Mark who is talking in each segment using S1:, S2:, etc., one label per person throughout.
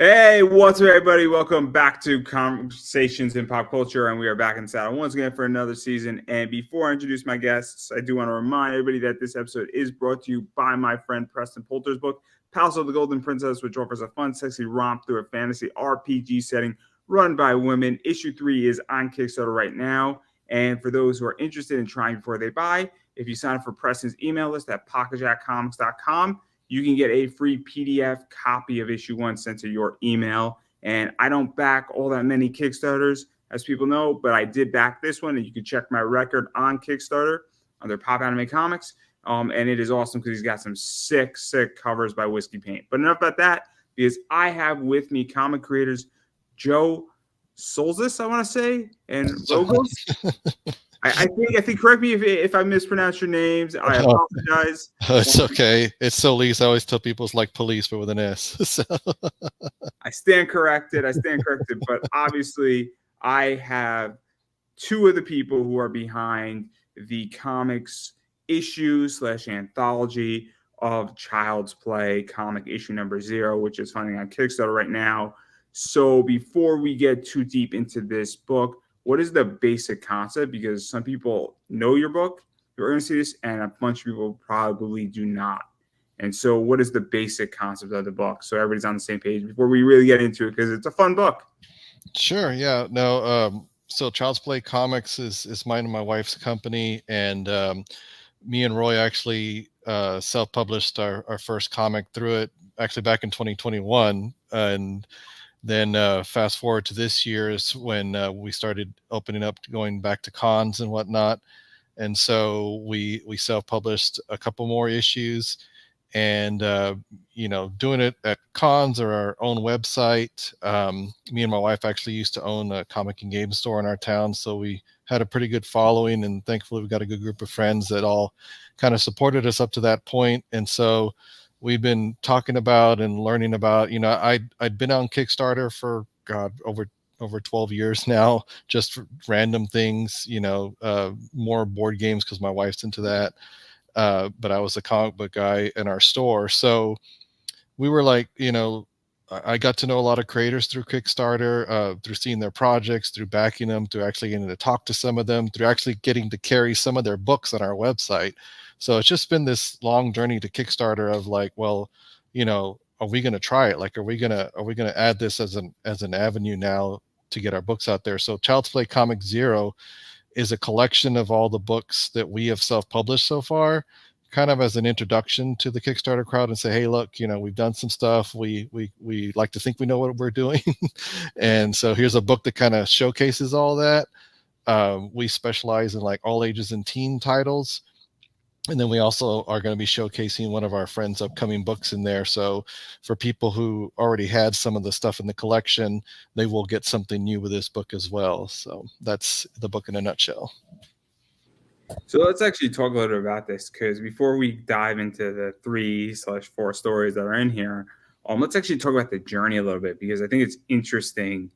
S1: Hey, what's up, everybody? Welcome back to Conversations in Pop Culture, and we are back in saddle once again for another season. And before I introduce my guests, I do want to remind everybody that this episode is brought to you by my friend Preston Poulter's book, Palace of the Golden Princess, which offers a fun, sexy romp through a fantasy RPG setting run by women. Issue 3 is on Kickstarter right now. And for those who are interested in trying before they buy, if you sign up for Preston's email list at pocketjackcomics.com, you can get a free PDF copy of issue 1 sent to your email. And I don't back all that many Kickstarters, as people know, but I did back this one, and you can check my record on Kickstarter under Pop Anime Comics. And it is awesome because he's got some sick covers by Whiskey Paint. But enough about that, because I have with me comic creators Joe Solzis, I want to say, and Logos. I think. Correct me if I mispronounce your names. I apologize.
S2: It's okay. It's Solis. I always tell people it's like police, but with an S. So.
S1: I stand corrected. But obviously, I have two of the people who are behind the comics issue/anthology of Child's Play comic issue number 0, which is funding on Kickstarter right now. So before we get too deep into this book, what is the basic concept? Because some people know your book, you're going to see this, and a bunch of people probably do not. And so what is the basic concept of the book? So everybody's on the same page before we really get into it, because it's a fun book.
S2: Sure. Yeah. No. So Child's Play Comics is mine and my wife's company. And me and Roy actually self-published our first comic through it, actually back in 2021. And then fast forward to this year is when we started opening up, going back to cons and whatnot. And so we self-published a couple more issues, and doing it at cons or our own website. Me and my wife actually used to own a comic and game store in our town, so we had a pretty good following, and thankfully we got a good group of friends that all kind of supported us up to that point. And so we've been talking about and learning about, I'd been on Kickstarter for over 12 years now, just for random things, more board games because my wife's into that. But I was a comic book guy in our store. So we were like, I got to know a lot of creators through Kickstarter, through seeing their projects, through backing them, through actually getting to talk to some of them, through actually getting to carry some of their books on our website. So it's just been this long journey to Kickstarter of like, well, are we going to try it? Like, are we going to add this as an avenue now to get our books out there? So Child's Play Comic 0 is a collection of all the books that we have self-published so far, kind of as an introduction to the Kickstarter crowd, and say, hey, look, we've done some stuff. We like to think we know what we're doing. And so here's a book that kind of showcases all that. We specialize in like all ages and teen titles. And then we also are going to be showcasing one of our friends' upcoming books in there. So for people who already had some of the stuff in the collection, they will get something new with this book as well. So that's the book in a nutshell.
S1: So let's actually talk a little bit about this, because before we dive into the 3/4 stories that are in here, let's actually talk about the journey a little bit, because I think it's interesting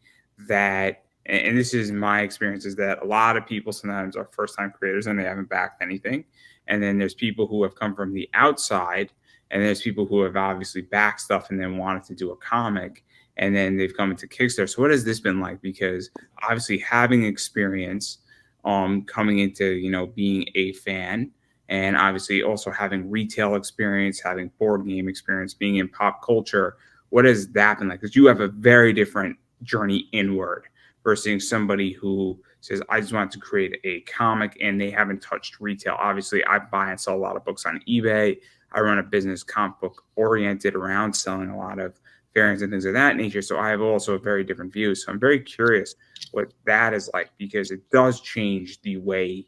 S1: that, and this is my experience, is that a lot of people sometimes are first-time creators and they haven't backed anything. And then there's people who have come from the outside, and there's people who have obviously backed stuff and then wanted to do a comic, and then they've come into Kickstarter. So what has this been like? Because obviously having experience coming into, being a fan, and obviously also having retail experience, having board game experience, being in pop culture, what has that been like? Because you have a very different journey inward versus somebody who says, I just want to create a comic, and they haven't touched retail. Obviously, I buy and sell a lot of books on eBay. I run a business comic book oriented around selling a lot of variants and things of that nature. So I have also a very different view. So I'm very curious what that is like, because it does change the way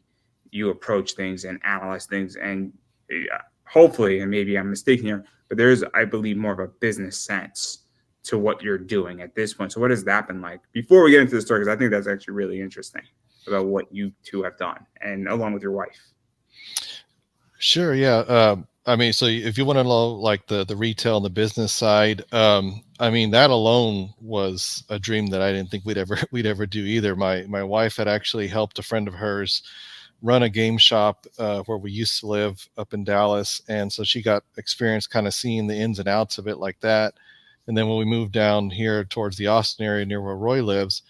S1: you approach things and analyze things. And hopefully, and maybe I'm mistaken here, but there's, I believe, more of a business sense to what you're doing at this point. So what has that been like before we get into the story? Because I think that's actually really interesting about what you two have done, and along with your wife.
S2: Sure. Yeah. So if you want to know like the retail and the business side, that alone was a dream that I didn't think we'd ever do either. My wife had actually helped a friend of hers run a game shop where we used to live up in Dallas. And so she got experience kind of seeing the ins and outs of it like that. And then when we moved down here towards the Austin area near where Roy lives,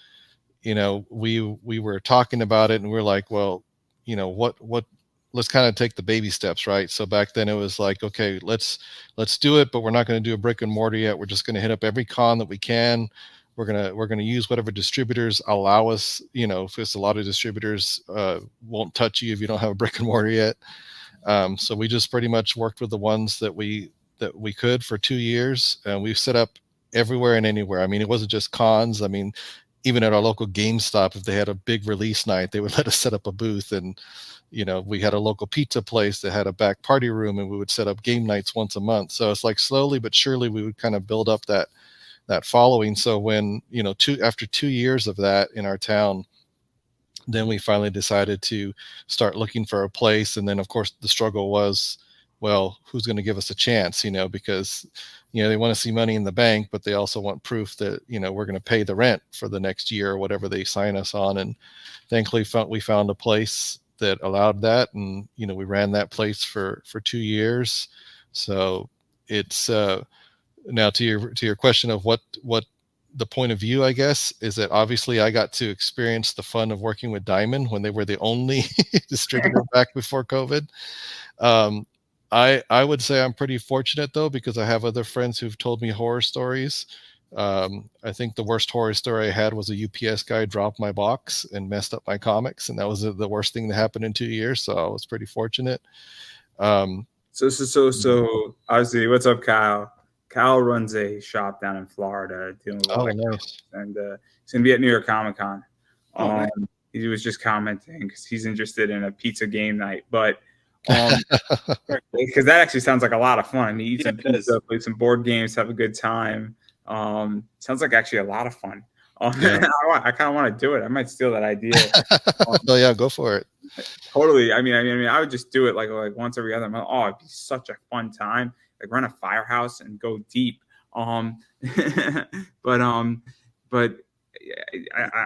S2: we were talking about it, and we are like, well, what let's kind of take the baby steps, right? So back then it was like, okay, let's do it, but we're not going to do a brick and mortar yet. We're just going to hit up every con that we can. We're gonna use whatever distributors allow us. If it's a lot of distributors won't touch you if you don't have a brick and mortar yet. So we just pretty much worked with the ones that we could for 2 years, and we've set up everywhere and anywhere. I mean, it wasn't just cons. I mean, even at our local GameStop, if they had a big release night, they would let us set up a booth. And we had a local pizza place that had a back party room, and we would set up game nights once a month. So it's like slowly but surely we would kind of build up that following. So when after 2 years of that in our town, then we finally decided to start looking for a place. And then of course the struggle was, well, who's going to give us a chance? Because they want to see money in the bank, but they also want proof that we're going to pay the rent for the next year or whatever they sign us on. And thankfully we found a place that allowed that, and we ran that place for 2 years. So it's now to your question of what the point of view, I guess, is that obviously I got to experience the fun of working with Diamond when they were the only distributor back before COVID. I would say I'm pretty fortunate though, because I have other friends who've told me horror stories. I think the worst horror story I had was a UPS guy dropped my box and messed up my comics, and that was the worst thing that happened in 2 years. So I was pretty fortunate.
S1: So obviously, what's up, Kyle? Kyle runs a shop down in Florida dealing with a lot of
S2: Nice.
S1: and he's gonna be at New York Comic Con.
S2: Nice.
S1: He was just commenting because he's interested in a pizza game night, but because that actually sounds like a lot of fun. I mean, eat some pizza, play some board games, have a good time. Sounds like actually a lot of fun.
S2: Yeah.
S1: I kind of want to do it. I might steal that idea.
S2: Oh yeah, go for it.
S1: Totally. I mean, I would just do it like once every other month. Oh, it'd be such a fun time. Like run a firehouse and go deep. But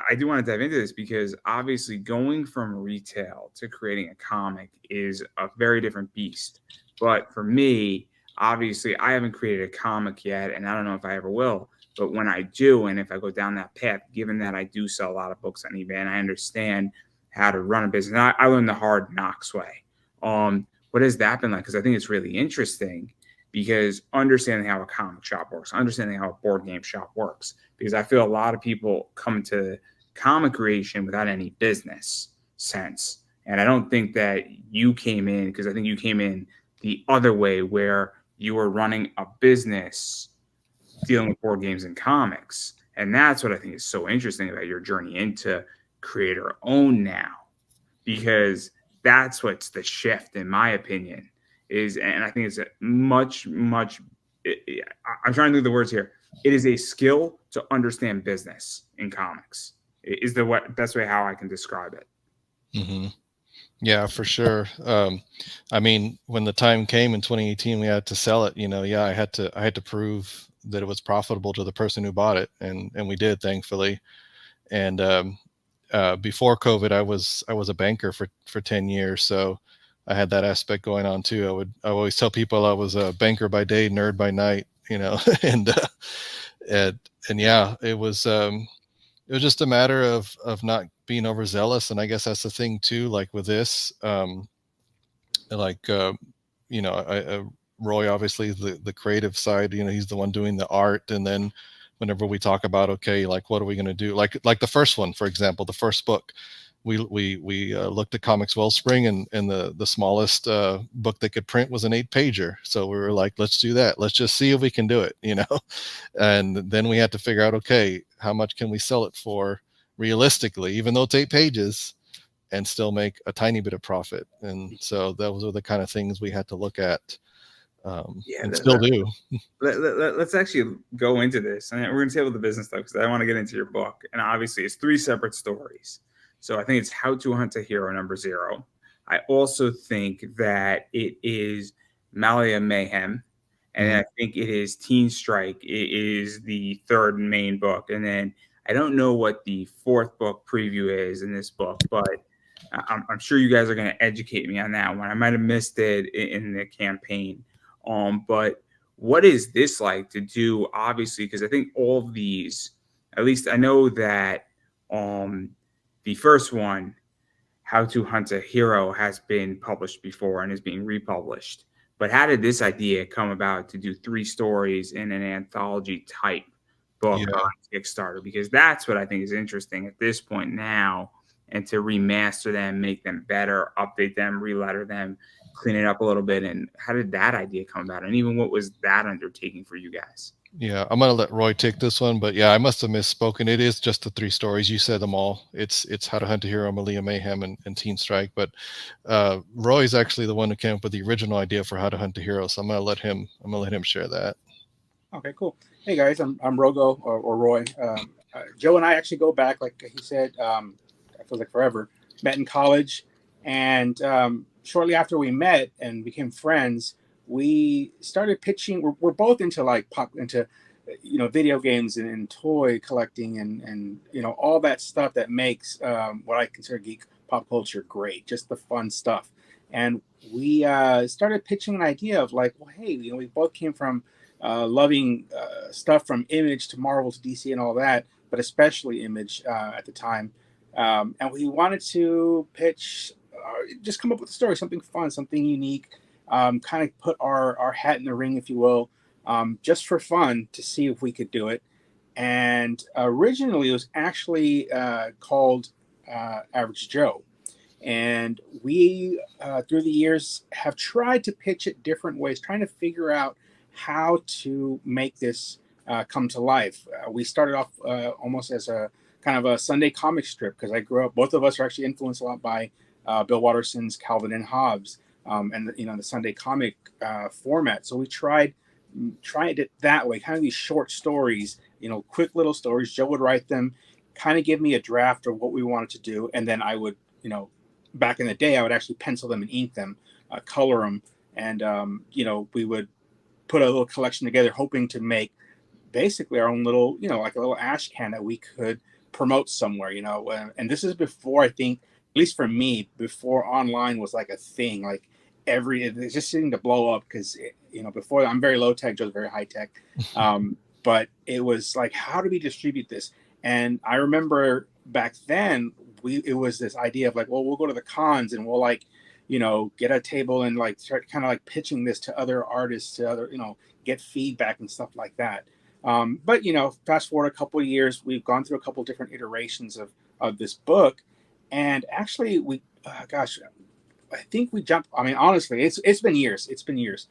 S1: I do want to dive into this because obviously going from retail to creating a comic is a very different beast. But for me, obviously, I haven't created a comic yet, and I don't know if I ever will. But when I do, and if I go down that path, given that I do sell a lot of books on eBay and I understand how to run a business, I learned the hard knocks way. What has that been like? Because I think it's really interesting because understanding how a comic shop works, understanding how a board game shop works, because I feel a lot of people come to comic creation without any business sense. And I don't think that you came in, because I think you came in the other way where you were running a business dealing with board games and comics. And that's what I think is so interesting about your journey into creator own now, because that's what's the shift, in my opinion, is, and I think it's a much, much, I'm trying to do the words here. It is a skill to understand business in comics is the best way how I can describe it.
S2: Mm-hmm. Yeah, for sure. I mean, when the time came in 2018, we had to sell it. I had to prove that it was profitable to the person who bought it, and we did, thankfully. And before COVID, I was a banker for 10 years, so I had that aspect going on too. I always tell people I was a banker by day, nerd by night. And yeah, it was just a matter of not being overzealous. And I guess that's the thing too, like with this, Roy, obviously the creative side, he's the one doing the art. And then whenever we talk about, okay, like, what are we going to do? Like the first one, for example, the first book, we looked at Comics Wellspring, and the smallest book they could print was an 8-pager. So we were like, let's do that. Let's just see if we can do it, And then we had to figure out, okay, how much can we sell it for realistically, even though it's 8 pages, and still make a tiny bit of profit. And so those are the kind of things we had to look at, and still do.
S1: Let's actually go into this, and we're going to table the business stuff because I want to get into your book. And obviously, it's 3 separate stories. So I think it's How to Hunt a Hero #0. I also think that it is Malia Mayhem, and I think it is Teen Strike. It is the 3rd main book, and then I don't know what the 4th book preview is in this book, but I'm sure you guys are going to educate me on that one. I might have missed it in the campaign. But what is this like to do? Obviously, because I think all of these, at least I know that um the first one, How to Hunt a Hero, has been published before and is being republished. But how did this idea come about to do three stories in an anthology type book
S2: Yeah.
S1: on Kickstarter? Because that's what I think is interesting at this point now, and to remaster them, make them better, update them, reletter them, clean it up a little bit. And how did that idea come about? And even what was that undertaking for you guys?
S2: Yeah, I'm gonna let Roy take this one, but yeah, I must have misspoken. It is just the three stories. You said them all. It's How to Hunt a Hero, Malia Mayhem, and Teen Strike. But Roy's actually the one who came up with the original idea for How to Hunt a Hero. So I'm gonna let him share that.
S3: Okay, cool. Hey guys, I'm Rogo or Roy. Joe and I actually go back, like he said, I feel like forever. Met in college, and shortly after we met and became friends, we started pitching. We're both into like pop, into video games and toy collecting and all that stuff that makes what I consider geek pop culture great, just the fun stuff. And we started pitching an idea of like, well, hey, we both came from loving stuff from Image to Marvel to DC and all that, but especially Image at the time. And we wanted to pitch, just come up with a story, something fun, something unique, kind of put our hat in the ring, if you will, just for fun to see if we could do it. And originally it was actually called Average Joe. And we, through the years, have tried to pitch it different ways, trying to figure out how to make this come to life. We started off almost as a kind of a Sunday comic strip because I grew up. Both of us are actually influenced a lot by Bill Watterson's Calvin and Hobbes, and the Sunday comic format. So we tried it that way, kind of these short stories, quick little stories. Joe would write them, kind of give me a draft of what we wanted to do, and then I would, back in the day, I would actually pencil them and ink them, color them, and we would put a little collection together, hoping to make basically our own little, like a little ash can that we could promote somewhere, And this is before, I think, at least for me, before online was like a thing. Like it's just seeming to blow up because, before I'm very low tech, Joe's very high tech. But it was like, how do we distribute this? And I remember back then, it was this idea of like, well, we'll go to the cons and we'll like, get a table and like start kind of like pitching this to other artists, to other, get feedback and stuff like that. But fast forward a couple of years, we've gone through a couple of different iterations of this book, and actually gosh, I think we jumped. I mean, honestly, it's been years. It's been years.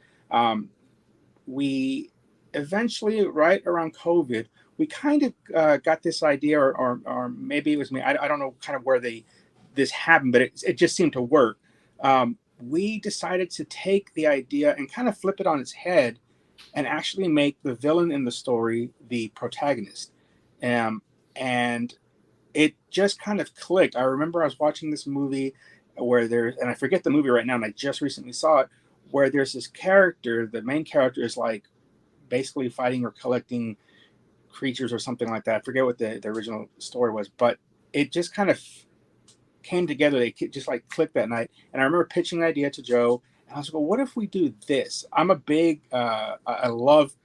S3: We eventually, right around COVID, we kind of got this idea, or maybe it was me. I don't know kind of where this happened, but it just seemed to work. We decided to take the idea and kind of flip it on its head and actually make the villain in the story the protagonist. And it just kind of clicked. I remember I was watching this movie and I forget the movie right now, and I just recently saw it, where there's this character, the main character is like basically fighting or collecting creatures or something like that. I forget what the original story was, but it just kind of came together. They just like clicked that night. And I remember pitching the idea to Joe, and I was like, well, what if we do this? I'm a big, I love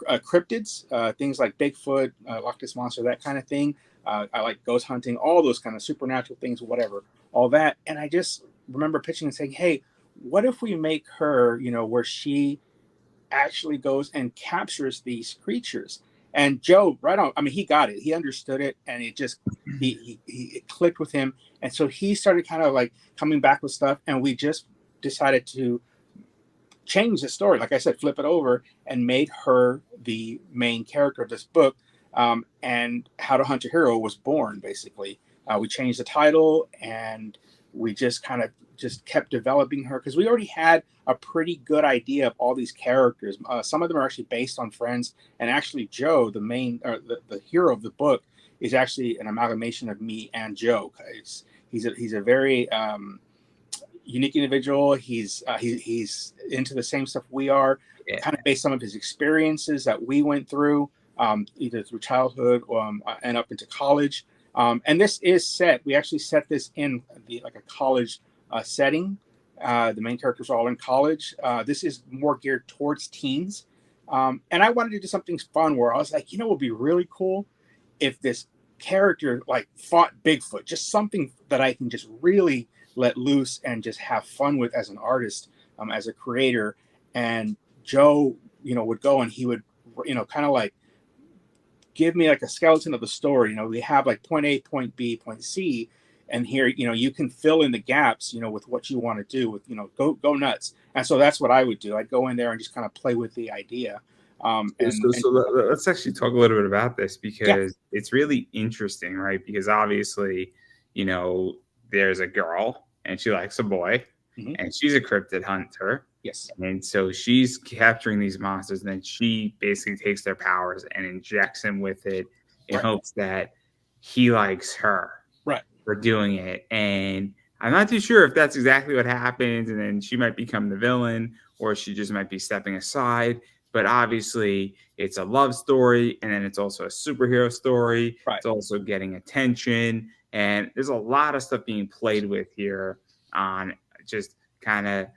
S3: cryptids, things like Bigfoot, Loch Ness Monster, that kind of thing. I like ghost hunting, all those kind of supernatural things, whatever, all that. And I just remember pitching and saying, hey, what if we make her, where she actually goes and captures these creatures? And Joe, right on, I mean, he got it. He understood it, and it just, it clicked with him. And so he started kind of like coming back with stuff, and we just decided to change the story. Like I said, flip it over and made her the main character of this book. And How to Hunt a Hero was born, basically. We changed the title, and we just kind of just kept developing her because we already had a pretty good idea of all these characters. Some of them are actually based on friends, and actually Joe, the main, or the hero of the book, is actually an amalgamation of me and Joe. He's a very unique individual. He's into the same stuff we are,
S1: Yeah.
S3: kind of based some of his experiences that we went through, either through childhood and up into college. And this is set. We actually set this in like a college setting. The main characters are all in college. This is more geared towards teens. And I wanted to do something fun where I was like, it would be really cool if this character like fought Bigfoot, just something that I can just really let loose and just have fun with as an artist, as a creator. And Joe, would go and he would, kind of like give me like a skeleton of the story. We have like point A, point B, point C, and here, you can fill in the gaps, with what you want to do with, go nuts. And so that's what I would do. I'd go in there and just kind of play with the idea.
S1: Let's actually talk a little bit about this
S3: Yeah.
S1: because it's really interesting, right? Because obviously, there's a girl and she likes a boy,
S3: Mhm.
S1: and she's a cryptid hunter.
S3: Yes.
S1: And so she's capturing these monsters, and then she basically takes their powers and injects him with it in
S3: Right.
S1: hopes that he likes her
S3: Right.
S1: for doing it. And I'm not too sure if that's exactly what happens, and then she might become the villain, or she just might be stepping aside. But obviously, it's a love story, and then it's also a superhero story.
S3: Right.
S1: It's also getting attention, and there's a lot of stuff being played with here on just kind of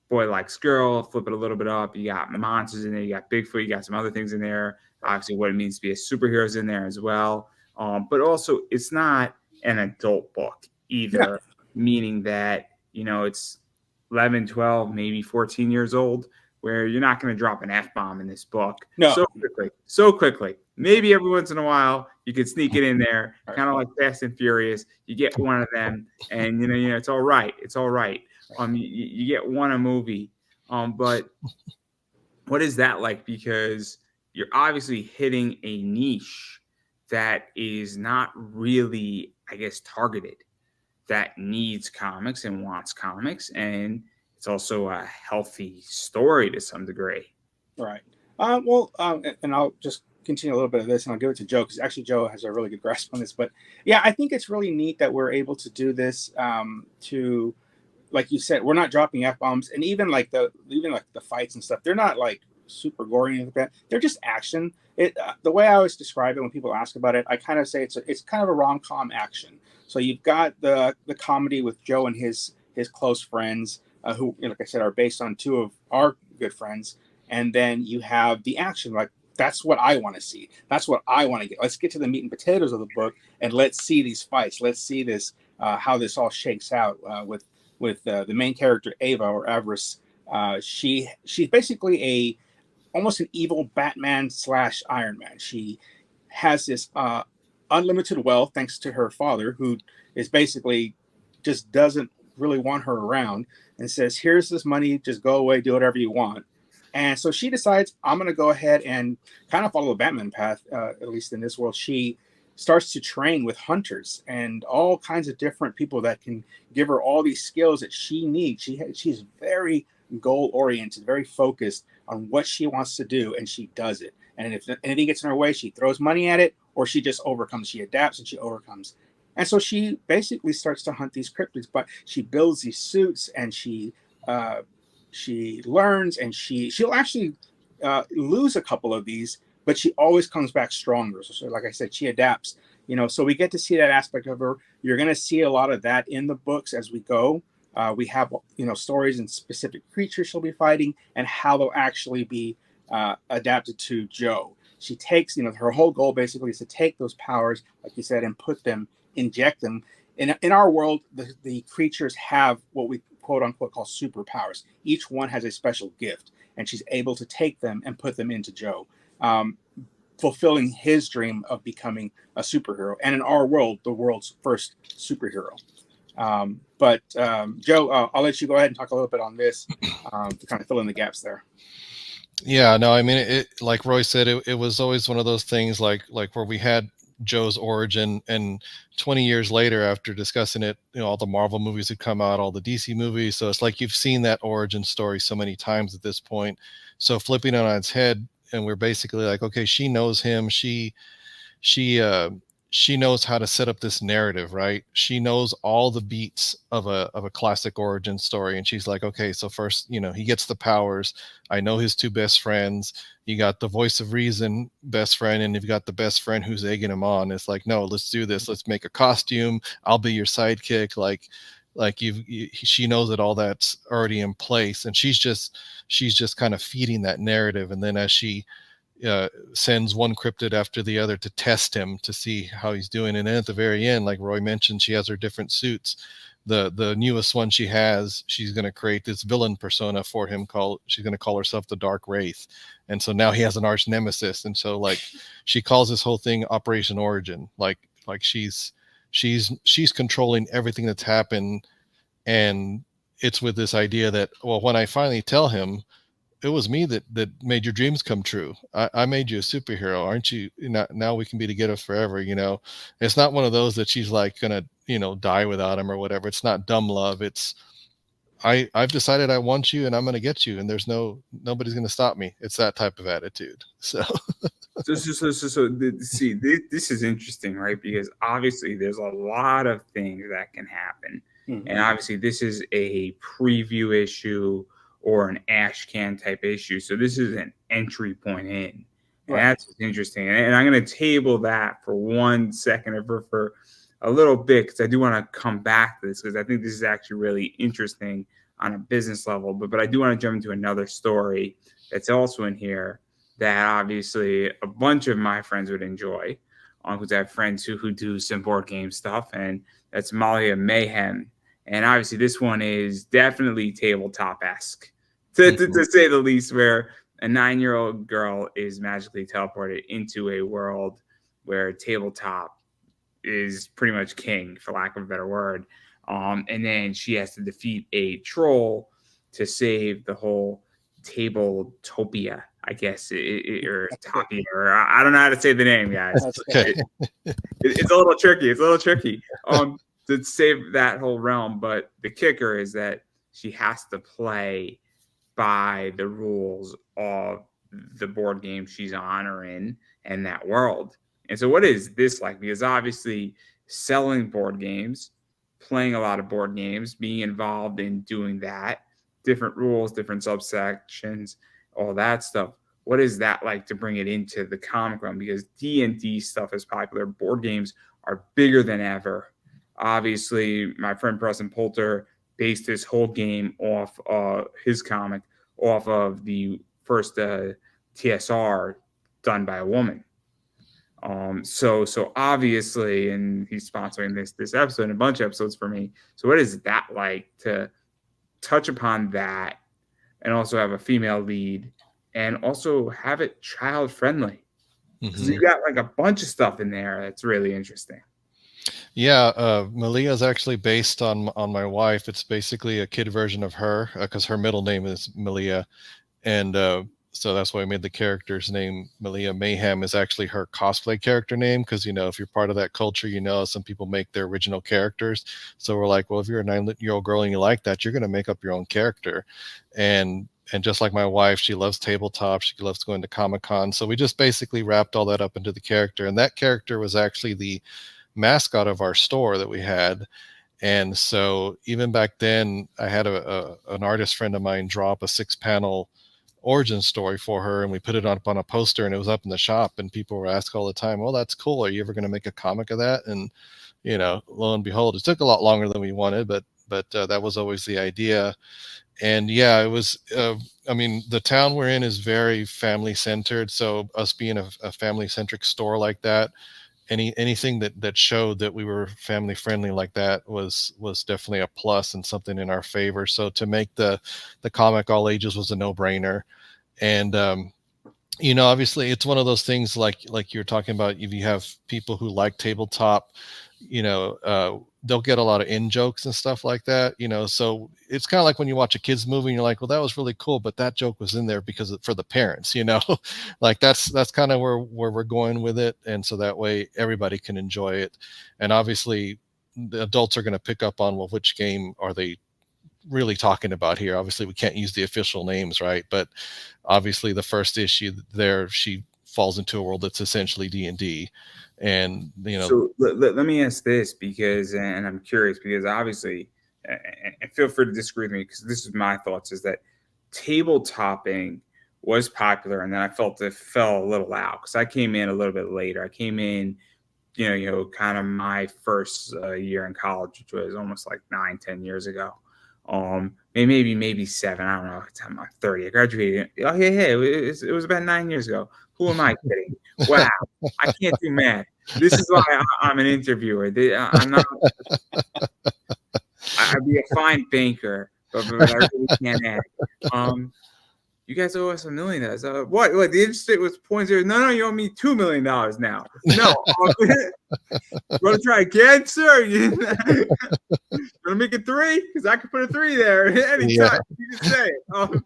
S1: boy likes girl, flip it a little bit up. You got monsters in there, you got Bigfoot, you got some other things in there. Obviously, what it means to be a superhero is in there as well. But also, it's not an adult book either, meaning that, it's 11, 12, maybe 14 years old, where you're not going to drop an F-bomb in this book
S3: No.
S1: so quickly. Maybe every once in a while you could sneak it in there,
S3: Right.
S1: kind of like Fast and Furious. You get one of them, and it's all right. It's all right. You get one a movie. But what is that like? Because you're obviously hitting a niche that is not really, I guess, targeted, that needs comics and wants comics, and it's also a healthy story to some degree.
S3: Right. And I'll just continue a little bit of this, and I'll give it to Joe because actually Joe has a really good grasp on this. But yeah, I think it's really neat that we're able to do this. To, like you said, we're not dropping F bombs, and even like the fights and stuff, they're not like super gory and like that. They're just action. The way I always describe it when people ask about it, I kind of say it's kind of a rom-com action. So you've got the comedy with Joe and his close friends, who, like I said, are based on two of our good friends, and then you have the action. Like, that's what I want to see. That's what I want to get. Let's get to the meat and potatoes of the book, and let's see these fights. Let's see this, how this all shakes out, with the main character Ava, or Avarice. She's basically almost an evil Batman / Iron Man. She has this unlimited wealth thanks to her father, who is basically just doesn't really want her around, and says, "Here's this money. Just go away. Do whatever you want." And so she decides, I'm going to go ahead and kind of follow the Batman path, at least in this world. She starts to train with hunters and all kinds of different people that can give her all these skills that she needs. She's very goal oriented, very focused on what she wants to do, and she does it. And if anything gets in her way, she throws money at it, or she just overcomes. She adapts and she overcomes. And so she basically starts to hunt these cryptids, but she builds these suits, and she learns, and she'll actually lose a couple of these, but she always comes back stronger. So like I said, she adapts. So we get to see that aspect of her. You're going to see a lot of that in the books as we go. We have stories and specific creatures she'll be fighting, and how they'll actually be adapted to Joe. She takes, her whole goal basically is to take those powers, like you said, and inject them. In our world, the creatures have what we quote unquote call superpowers. Each one has a special gift, and she's able to take them and put them into Joe, fulfilling his dream of becoming a superhero, and in our world, the world's first superhero. But Joe, I'll let you go ahead and talk a little bit on this, to kind of fill in the gaps there.
S2: Yeah, no, I mean, it like Roy said, it was always one of those things like where we had Joe's origin, and 20 years later, after discussing it, all the Marvel movies had come out, all the DC movies, so it's like you've seen that origin story so many times at this point. So flipping it on its head, and we're basically like, okay, she knows him, she she knows how to set up this narrative, right? She knows all the beats of a classic origin story, and she's like, okay, so first, he gets the powers. I know his two best friends. You got the voice of reason best friend, and you've got the best friend who's egging him on. It's like, no, let's do this. Let's make a costume. I'll be your sidekick. Like, Like she knows that all that's already in place, and she's just kind of feeding that narrative. And then as she sends one cryptid after the other to test him to see how he's doing, and then at the very end, like Roy mentioned, she has her different suits. The newest one she has, she's going to create this villain persona for him, called she's going to call herself the Dark Wraith. And so now he has an arch nemesis, and so like she calls this whole thing Operation Origin. Like she's controlling everything that's happened. And it's with this idea that, well, when I finally tell him it was me that made your dreams come true, I made you a superhero, aren't you? Now we can be together forever. It's not one of those that she's like gonna die without him or whatever. It's not dumb love. It's I've decided I want you, and I'm gonna get you, and there's nobody's gonna stop me. It's that type of attitude. So
S1: See, this is interesting, right? Because obviously there's a lot of things that can happen.
S3: Mhm.
S1: And obviously this is a preview issue or an ash can type issue. So this is an entry point in. And
S3: Right.
S1: that's interesting. And I'm going to table that for 1 second or for a little bit, because I do want to come back to this, because I think this is actually really interesting on a business level. But I do want to jump into another story that's also in here that obviously a bunch of my friends would enjoy, because I have friends who do some board game stuff, and that's Malia Mayhem. And obviously this one is definitely tabletop-esque, to say the least, where a 9-year-old girl is magically teleported into a world where tabletop is pretty much king, for lack of a better word. And then she has to defeat a troll to save the whole Tabletopia, I guess, or Topia, or I don't know how to say the name, guys.
S2: okay.
S1: It's a little tricky. It's a little tricky to save that whole realm. But the kicker is that she has to play by the rules of the board game she's on or in and that world. And so what is this like? Because obviously selling board games, playing a lot of board games, being involved in doing that, different rules, different subsections, all that stuff. What is that like to bring it into the comic realm? Because D&D stuff is popular. Board games are bigger than ever. Obviously, my friend Preston Poulter based his whole game off his comic off of the first TSR done by a woman. So obviously, and he's sponsoring this episode and a bunch of episodes for me. So what is that like to touch upon that, and also have a female lead, and also have it child friendly? Because you got like a bunch of stuff in there that's really interesting.
S2: Yeah, Malia is actually based on my wife. It's basically a kid version of her, because her middle name is Malia, and so that's why I made the character's name. Malia Mayhem is actually her cosplay character name, because if you're part of that culture, some people make their original characters. So we're like, well, if you're a 9-year-old girl and you like that, you're going to make up your own character. And just like my wife, she loves tabletop. She loves going to Comic-Con. So we just basically wrapped all that up into the character. And that character was actually the mascot of our store that we had. And so even back then, I had an artist friend of mine draw up a 6-panel origin story for her, and we put it up on a poster, and it was up in the shop, and people were asking all the time, "Oh, that's cool. Are you ever going to make a comic of that?" And lo and behold, it took a lot longer than we wanted, but that was always the idea. And yeah, it was. I mean, the town we're in is very family centered, so us being a family centric store like that, anything that showed that we were family friendly like that was definitely a plus and something in our favor. So to make the comic all ages was a no-brainer. And obviously it's one of those things like you're talking about. If you have people who like tabletop, they'll get a lot of in jokes and stuff like that. So it's kind of like when you watch a kids movie and you're like, well, that was really cool, but that joke was in there because for the parents, like that's kind of where we're going with it. And so that way everybody can enjoy it. And obviously the adults are going to pick up on, well, which game are they really talking about here? Obviously we can't use the official names, right? But obviously the first issue there, she falls into a world that's essentially D&D. And
S1: So let me ask this, because, and I'm curious, because obviously, and feel free to disagree with me, because this is my thoughts, is that tabletopping was popular, and then I felt it fell a little out because I came in a little bit later. I came in kind of my first year in college, which was almost like 9, 10 years ago. Maybe 7. I don't know. I'm 30. I graduated. Oh, yeah. It was about 9 years ago. Who am I kidding? Wow. I can't do math. This is why I'm an interviewer. I'm not. I'd be a fine banker, but I really can't act. You guys owe us $1 million. What? Like the interest rate was 0.0. No, you owe me $2 million now. No, want to try again, sir? You want to make it 3? Because I could put a 3 there anytime. Yeah. You just say it.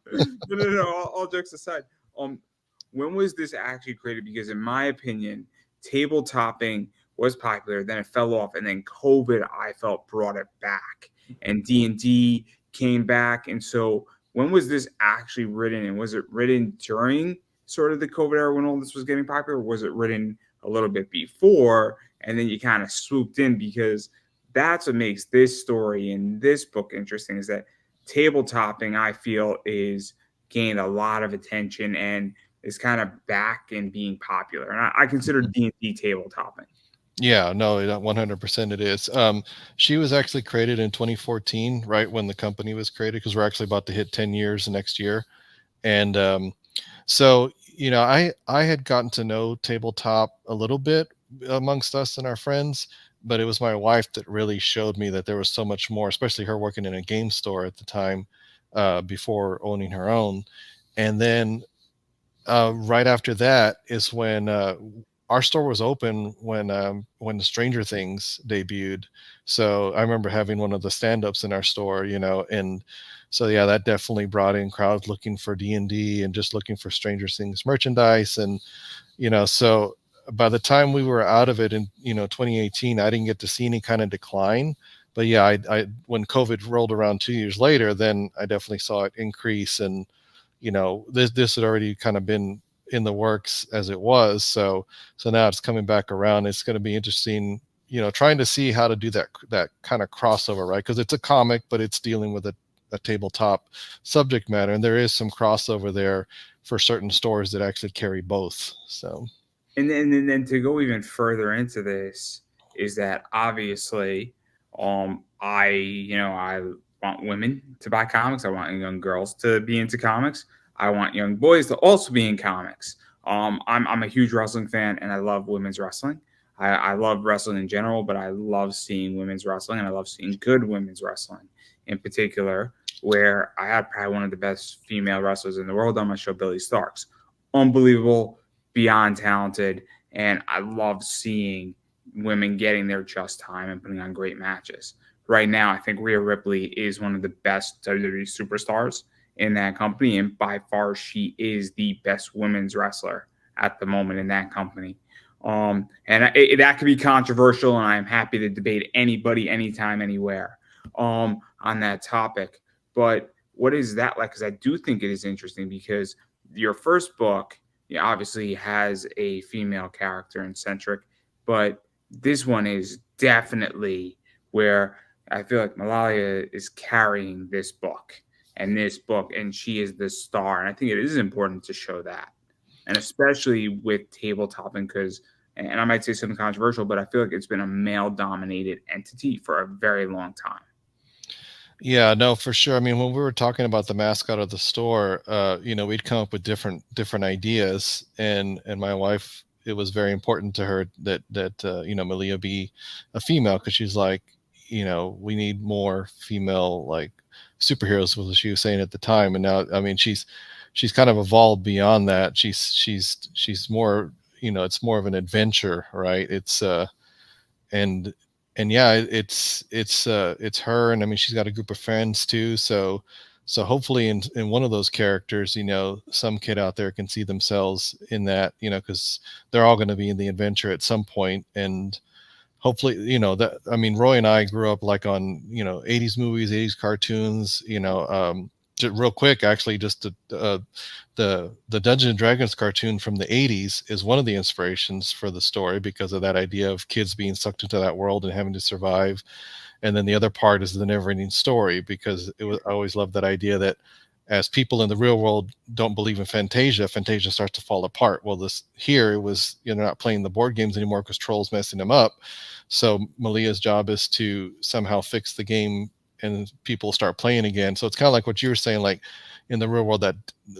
S1: No. All jokes aside, when was this actually created? Because in my opinion, tabletopping was popular, then it fell off, and then COVID, I felt, brought it back, and D&D came back, and so. When was this actually written? And was it written during sort of the COVID era when all this was getting popular? Or was it written a little bit before? And then you kind of swooped in, because that's what makes this story and this book interesting, is that tabletopping, I feel, is gained a lot of attention and is kind of back and being popular. And I consider D&D tabletopping.
S2: Yeah, no, 100% it is. She was actually created in 2014, right when the company was created, because we're actually about to hit 10 years next year. And so, I had gotten to know tabletop a little bit amongst us and our friends, but it was my wife that really showed me that there was so much more, especially her working in a game store at the time, before owning her own. And then right after that is when our store was open when the Stranger Things debuted. So I remember having one of the stand-ups in our store, and so yeah, that definitely brought in crowds looking for D&D and just looking for Stranger Things merchandise. And so by the time we were out of it in 2018, I didn't get to see any kind of decline. But yeah, I when COVID rolled around 2 years later, then I definitely saw it increase. And this had already kind of been in the works as it was. So now it's coming back around. It's going to be interesting, trying to see how to do that kind of crossover, right? Because it's a comic, but it's dealing with a tabletop subject matter, and there is some crossover there for certain stores that actually carry both. So,
S1: and then to go even further into this is that obviously, I want women to buy comics. I want young girls to be into comics. I want young boys to also be in comics. I'm a huge wrestling fan, and I love women's wrestling. I love wrestling in general, but I love seeing women's wrestling, and I love seeing good women's wrestling in particular, where I had probably one of the best female wrestlers in the world on my show, Billy Starks. Unbelievable, beyond talented, and I love seeing women getting their just time and putting on great matches. Right now, I think Rhea Ripley is one of the best WWE superstars in that company, and by far she is the best women's wrestler at the moment in that company. And that could be controversial, and I'm happy to debate anybody, anytime, anywhere on that topic. But what is that like? Because I do think it is interesting, because your first book obviously has a female character in centric, but this one is definitely where I feel like Malalia is carrying this book, and she is the star. And I think it is important to show that, and especially with tabletopping, because, and I might say something controversial, but I feel like it's been a male-dominated entity for a very long time.
S2: Yeah, no, for sure. I mean, when we were talking about the mascot of the store, we'd come up with different ideas, and my wife, it was very important to her that Malia be a female, because she's like, we need more female like superheroes, was what she was saying at the time. And now, I mean, she's kind of evolved beyond that. She's more, it's more of an adventure, right? It's and yeah, it's her, and I mean, she's got a group of friends too. So hopefully in one of those characters, some kid out there can see themselves in that, because they're all going to be in the adventure at some point. And hopefully, that, I mean, Roy and I grew up like on, 80s movies, 80s cartoons, just real quick, actually, just the Dungeons and Dragons cartoon from the 80s is one of the inspirations for the story, because of that idea of kids being sucked into that world and having to survive. And then the other part is the never ending story, because I always loved that idea that as people in the real world don't believe in Fantasia, Fantasia starts to fall apart. Well, here it was, they're not playing the board games anymore because Troll's messing them up. So Malia's job is to somehow fix the game and people start playing again. So it's kind of like what you were saying, like in the real world, that,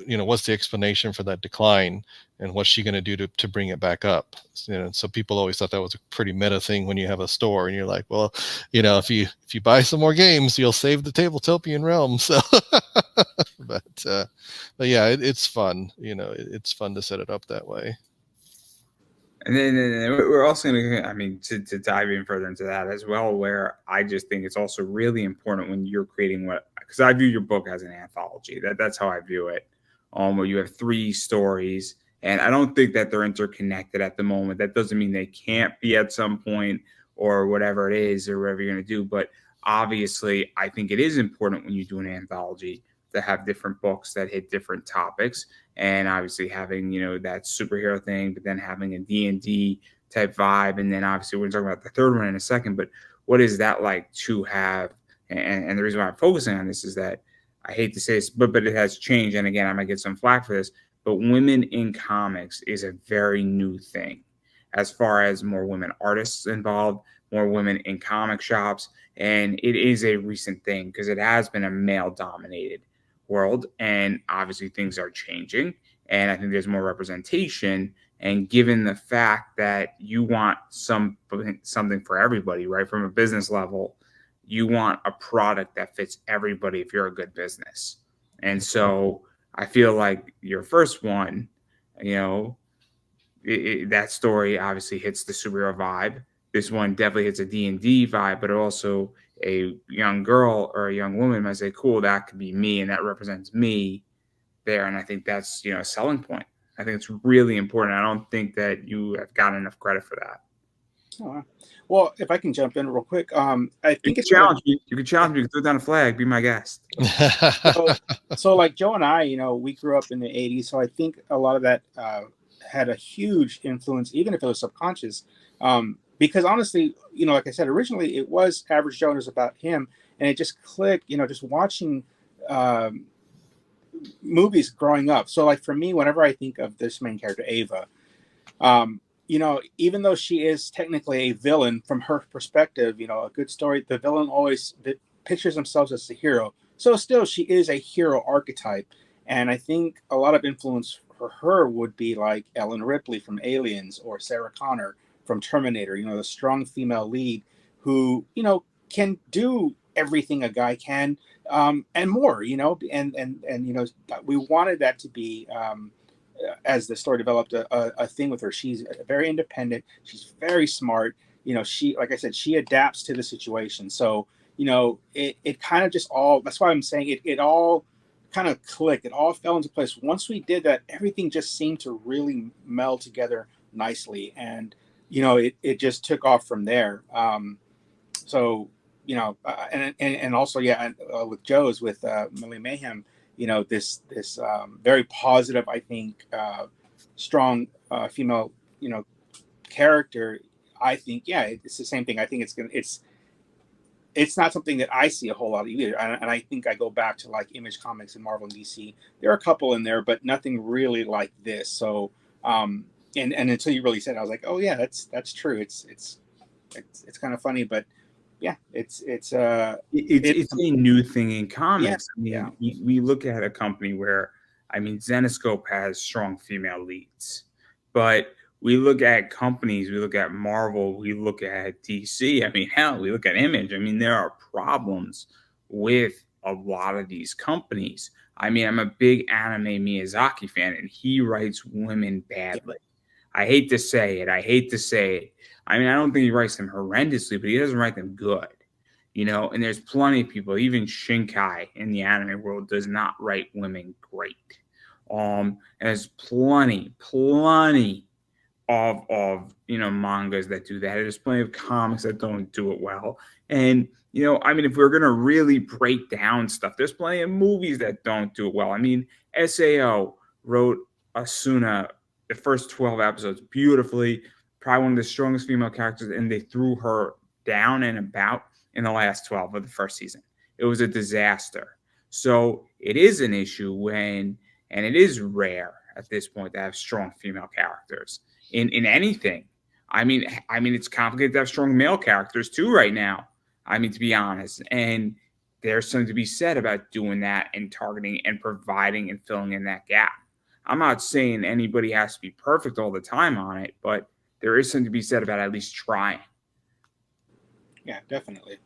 S2: what's the explanation for that decline and what's she going to do to bring it back up? So people always thought that was a pretty meta thing when you have a store and you're like, well, if you buy some more games, you'll save the Tabletopian realm. So, but yeah, it's fun. It's fun to set it up that way.
S1: And then we're also going to, to dive in further into that as well, where I just think it's also really important when you're creating because I view your book as an anthology. That's how I view it, where you have 3 stories. And I don't think that they're interconnected at the moment. That doesn't mean they can't be at some point or whatever it is or whatever you're going to do. But obviously, I think it is important when you do an anthology to have different books that hit different topics. And obviously having, that superhero thing, but then having a D&D type vibe. And then obviously we're talking about the third one in a second, but what is that like to have? And the reason why I'm focusing on this is that I hate to say this, but it has changed. And again, I might get some flack for this, but women in comics is a very new thing as far as more women artists involved, more women in comic shops. And it is a recent thing because it has been a male dominated world, and obviously things are changing, and I think there's more representation. And given the fact that you want something for everybody, right, from a business level, you want a product that fits everybody if you're a good business. And so I feel like your first one, that story obviously hits the superhero vibe. This one definitely hits a D&D vibe, but also a young girl or a young woman might say, cool, that could be me, and that represents me there. And I think that's, a selling point. I think it's really important. I don't think that you have gotten enough credit for that.
S3: Oh, well, if I can jump in real quick, I think it's
S1: challenge me. You can challenge me. You can throw down a flag. Be my guest.
S3: So like Joe and I, we grew up in the 80s. So I think a lot of that had a huge influence, even if it was subconscious. Because honestly, like I said, originally it was Average Joe and it was about him. And it just clicked, just watching movies growing up. So like for me, whenever I think of this main character, Ava, even though she is technically a villain from her perspective, a good story, the villain always pictures themselves as the hero. So still, she is a hero archetype. And I think a lot of influence for her would be like Ellen Ripley from Aliens or Sarah Connor from Terminator, the strong female lead who, can do everything a guy can and more, and we wanted that to be as the story developed a thing with her. She's very independent. She's very smart. She, like I said, she adapts to the situation. So, it kind of just all, that's why I'm saying it all kind of clicked. It all fell into place. Once we did that, everything just seemed to really meld together nicely. And, it just took off from there. So, and also, yeah, with Joe's, with Millie Mayhem, this very positive, I think, strong female, character. I think, yeah, it's the same thing. I think it's not something that I see a whole lot either. And I think I go back to like Image Comics and Marvel and DC. There are a couple in there, but nothing really like this. So, and until you really said it, I was like, oh yeah, that's true. It's kind of funny, but yeah, it's a
S1: new thing in comics.
S3: Yeah,
S1: we look at a company where, Zenescope has strong female leads, but we look at companies, we look at Marvel, we look at DC. Hell, we look at Image. There are problems with a lot of these companies. I'm a big anime Miyazaki fan, and he writes women badly. I hate to say it. I don't think he writes them horrendously, but he doesn't write them good. And there's plenty of people, even Shinkai in the anime world does not write women great. And there's plenty of mangas that do that. There's plenty of comics that don't do it well. And if we're gonna really break down stuff, there's plenty of movies that don't do it well. SAO wrote Asuna the first 12 episodes beautifully, probably one of the strongest female characters, and they threw her down and about in the last 12 of the first season. It was a disaster. So it is an issue and it is rare at this point to have strong female characters in anything. I mean, it's complicated to have strong male characters too right now. I mean, to be honest, and there's something to be said about doing that and targeting and providing and filling in that gap. I'm not saying anybody has to be perfect all the time on it, but there is something to be said about at least trying.
S3: Yeah, definitely.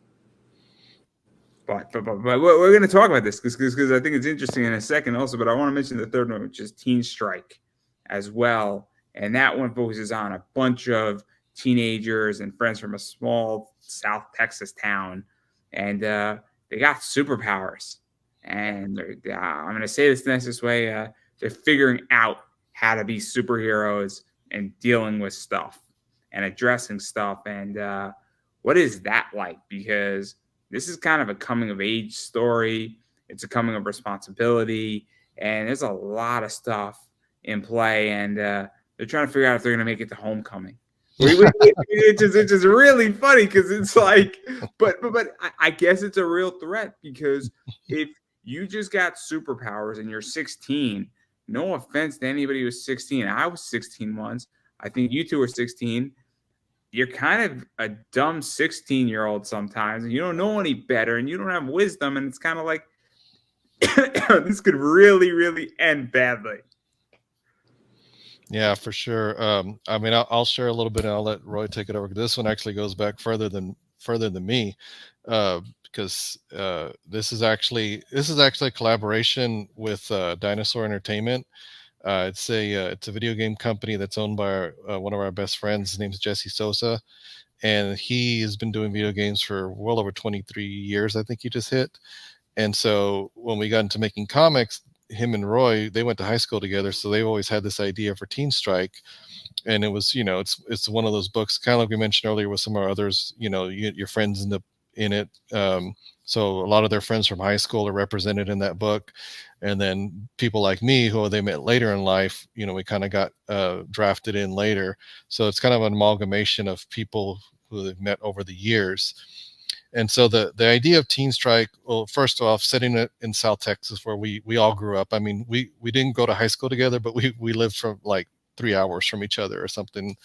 S1: But we're going to talk about this because I think it's interesting in a second also. But I want to mention the third one, which is Teen Strike, as well, and that one focuses on a bunch of teenagers and friends from a small South Texas town, and they got superpowers. And I'm going to say this the nicest way: they're figuring out how to be superheroes and dealing with stuff and addressing stuff. And what is that like? Because this is kind of a coming of age story. It's a coming of responsibility, and there's a lot of stuff in play. And they're trying to figure out if they're going to make it to homecoming. It's just really funny because it's like, but I guess it's a real threat because if you just got superpowers and you're 16, no offense to anybody who's 16. I was 16 once. I think you two were 16. You're kind of a dumb 16-year-old sometimes, and you don't know any better, and you don't have wisdom, and it's kind of like this could really, really end badly.
S2: Yeah, for sure. I mean, I'll share a little bit, and I'll let Roy take it over. This one actually goes back further than me, because this is actually a collaboration with Dinosaur Entertainment. It's a video game company that's owned by one of our best friends. His name's Jesse Sosa, and he has been doing video games for well over 23 years. I think he just hit. And so when we got into making comics, him and Roy, they went to high school together, so they've always had this idea for Teen Strike. And it was, it's one of those books, kind of like we mentioned earlier with some of our others. Your friends in it. So a lot of their friends from high school are represented in that book. And then people like me, who they met later in life, we kind of got drafted in later. So it's kind of an amalgamation of people who they've met over the years. And so the idea of Teen Strike, well, first off, setting it in South Texas, where we all grew up. I mean, we didn't go to high school together, but we lived from like 3 hours from each other or something,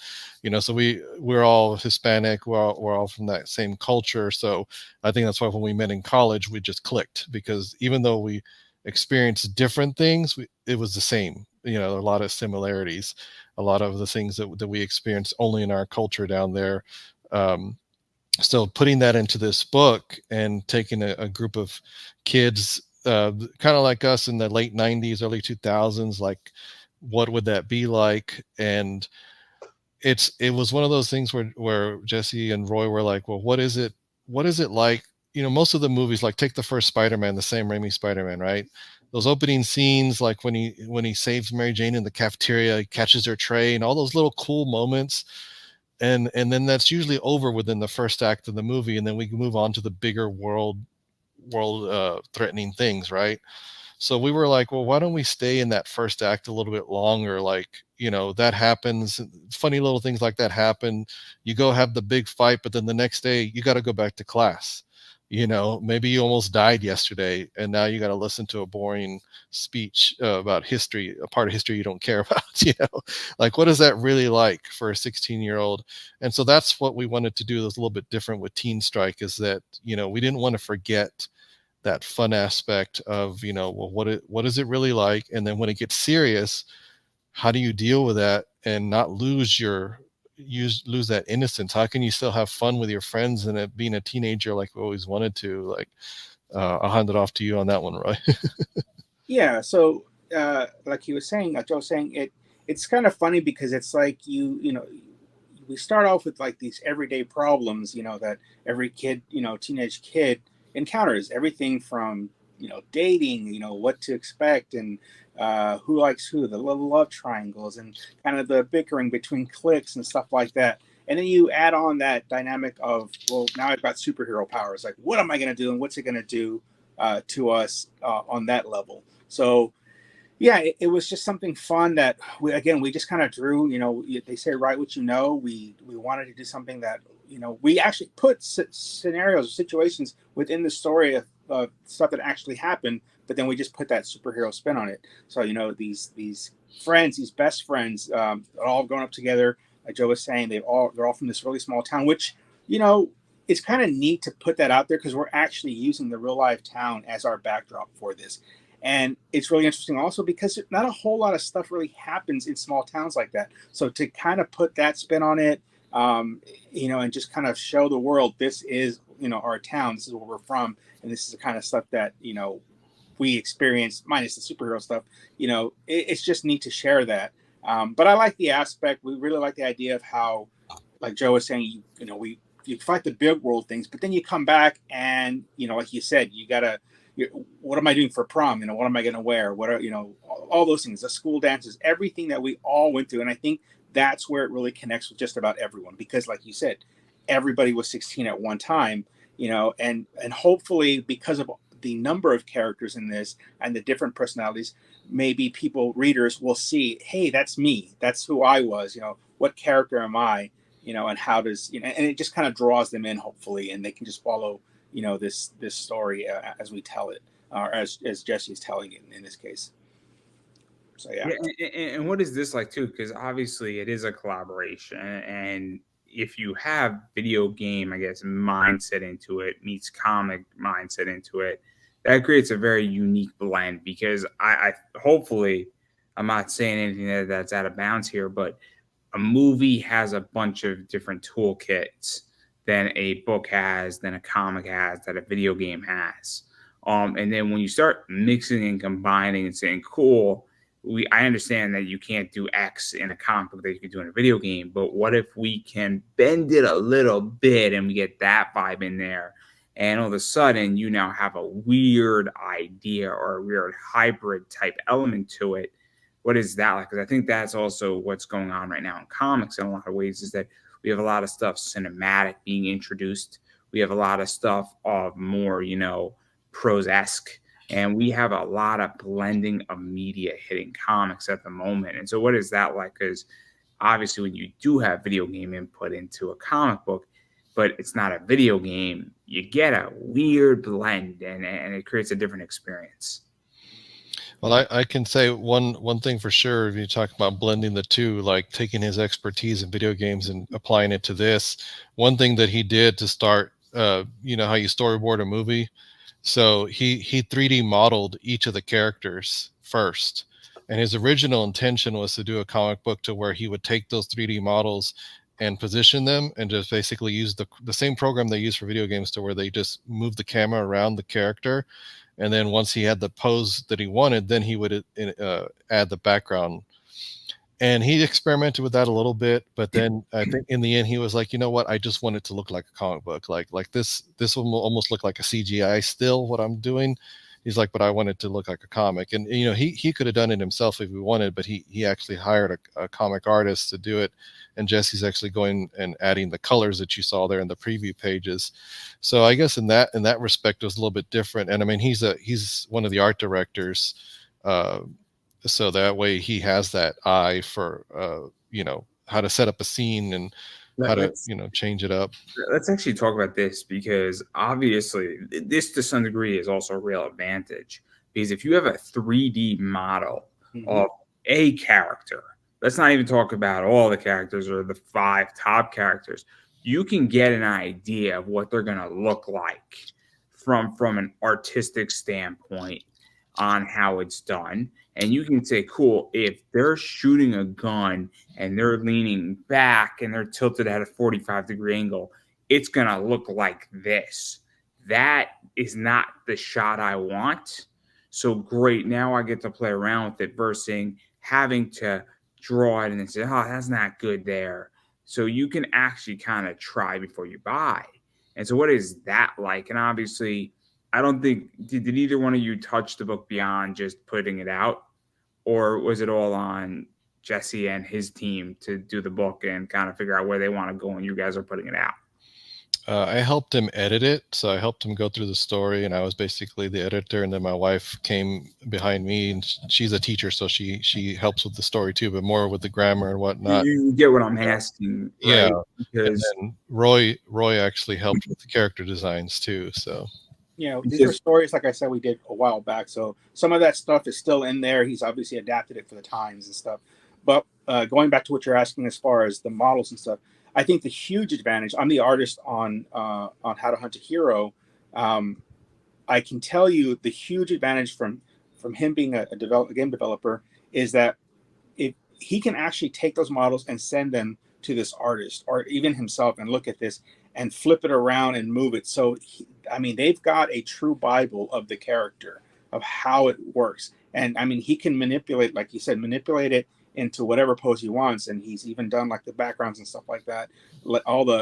S2: so we're all Hispanic. We're all from that same culture. So I think that's why when we met in college, we just clicked, because even though we experienced different things, it was the same. A lot of similarities, a lot of the things that we experienced only in our culture down there. So putting that into this book and taking a group of kids, kind of like us in the late 90s, early 2000s, like, what would that be like? And it was one of those things where Jesse and Roy were like, well, what is it like? Most of the movies, like take the first Spider-Man, the Sam Raimi Spider-Man, right? Those opening scenes, like when he saves Mary Jane in the cafeteria, he catches her tray, and all those little cool moments. And then that's usually over within the first act of the movie, and then we can move on to the bigger world threatening things, right? So we were like, well, why don't we stay in that first act a little bit longer? Like, that happens. Funny little things like that happen. You go have the big fight, but then the next day you got to go back to class. Maybe you almost died yesterday, and now you got to listen to a boring speech about history, a part of history you don't care about. Like, what is that really like for a 16-year-old? And so that's what we wanted to do. That's a little bit different with Teen Strike, is that, we didn't want to forget that fun aspect of, well, what is it really like? And then when it gets serious, how do you deal with that and not lose that innocence? How can you still have fun with your friends and being a teenager like we always wanted to? Like, I'll hand it off to you on that one, Roy.
S3: Yeah. So, like he was saying, Joe was saying, it's kind of funny because it's like we start off with like these everyday problems, that every kid, teenage kid encounters. Everything from dating, what to expect, and who likes who, the love triangles, and kind of the bickering between cliques and stuff like that. And then you add on that dynamic of, well, now I've got superhero powers. Like, what am I going to do, and what's it going to do to us on that level? So, yeah, it was just something fun that we just kind of drew. They say write what you know. We wanted to do something that we actually put scenarios, situations within the story of stuff that actually happened, but then we just put that superhero spin on it. So these friends, these best friends, are all grown up together. Like Joe was saying, they're all from this really small town, which it's kind of neat to put that out there because we're actually using the real life town as our backdrop for this. And it's really interesting also because not a whole lot of stuff really happens in small towns like that. So to kind of put that spin on it, and just kind of show the world this is, our town, this is where we're from, and this is the kind of stuff that, we experience minus the superhero stuff, it's just neat to share that. But I like the aspect. We really like the idea of how, like Joe was saying, you fight the big world things, but then you come back and, like you said, what am I doing for prom? What am I going to wear? What are, all those things, the school dances, everything that we all went through. And I think that's where it really connects with just about everyone, because like you said, everybody was 16 at one time, and hopefully because of the number of characters in this and the different personalities, maybe readers will see, hey, that's me. That's who I was, what character am I, and how does, and it just kind of draws them in, hopefully, and they can just follow, this story as we tell it, or as Jesse's telling it in this case. So yeah.
S1: And what is this like too? Because obviously it is a collaboration, and if you have video game, I guess, mindset into it meets comic mindset into it, that creates a very unique blend. Because I hopefully, I'm not saying anything that's out of bounds here, but a movie has a bunch of different toolkits than a book has, than a comic has, that a video game has. And then when you start mixing and combining and saying, cool, I understand that you can't do X in a comic book that you can do in a video game, but what if we can bend it a little bit and we get that vibe in there? And all of a sudden, you now have a weird idea or a weird hybrid type element to it. What is that like? Because I think that's also what's going on right now in comics in a lot of ways, is that we have a lot of stuff cinematic being introduced. We have a lot of stuff of more, prose-esque. And we have a lot of blending of media hitting comics at the moment. And so what is that like? Because obviously when you do have video game input into a comic book, but it's not a video game, you get a weird blend and it creates a different experience.
S2: Well, I can say one thing for sure. If you talk about blending the two, like taking his expertise in video games and applying it to this, one thing that he did to start, how you storyboard a movie. So he 3D modeled each of the characters first. And his original intention was to do a comic book to where he would take those 3D models and position them and just basically use the same program they use for video games, to where they just move the camera around the character. And then once he had the pose that he wanted, then he would add the background. And he experimented with that a little bit, but then I think in the end he was like, you know what? I just want it to look like a comic book. Like this will almost look like a CGI still, what I'm doing. He's like, but I want it to look like a comic. And he could have done it himself if he wanted, but he actually hired a comic artist to do it. And Jesse's actually going and adding the colors that you saw there in the preview pages. So I guess in that respect it was a little bit different. And I mean, he's one of the art directors. So that way he has that eye for, how to set up a scene and how to, change it up.
S1: Let's actually talk about this, because obviously this to some degree is also a real advantage, because if you have a 3D model of a character, let's not even talk about all the characters or the 5 top characters, you can get an idea of what they're going to look like from an artistic standpoint on how it's done. And you can say, cool, if they're shooting a gun and they're leaning back and they're tilted at a 45-degree angle, it's going to look like this. That is not the shot I want. So great, now I get to play around with it versus having to draw it and then say, oh, that's not good there. So you can actually kind of try before you buy. And so what is that like? And obviously, I don't think, did either one of you touch the book beyond just putting it out? Or was it all on Jesse and his team to do the book and kind of figure out where they want to go and you guys are putting it out?
S2: I helped him edit it. So I helped him go through the story, and I was basically the editor. And then my wife came behind me, and she's a teacher, so she helps with the story too, but more with the grammar and whatnot.
S1: You get what I'm asking, right?
S2: Yeah.
S1: Because
S2: and then Roy actually helped with the character designs too. So
S3: You know, these are
S1: Because
S3: stories, like I said, we did a while back. So some of that stuff is still in there. He's obviously adapted it for the times and stuff. But going back to what you're asking as far as the models and stuff, I think the huge advantage. I'm the artist on How to Hunt a Hero. Um, I can tell you the huge advantage from him being a game developer is that if he can actually take those models and send them to this artist or even himself and look at this and flip it around and move it. So, I mean, they've got a true Bible of the character of how it works. And I mean, he can manipulate, like you said, manipulate it into whatever pose he wants. And he's even done like the backgrounds and stuff like that,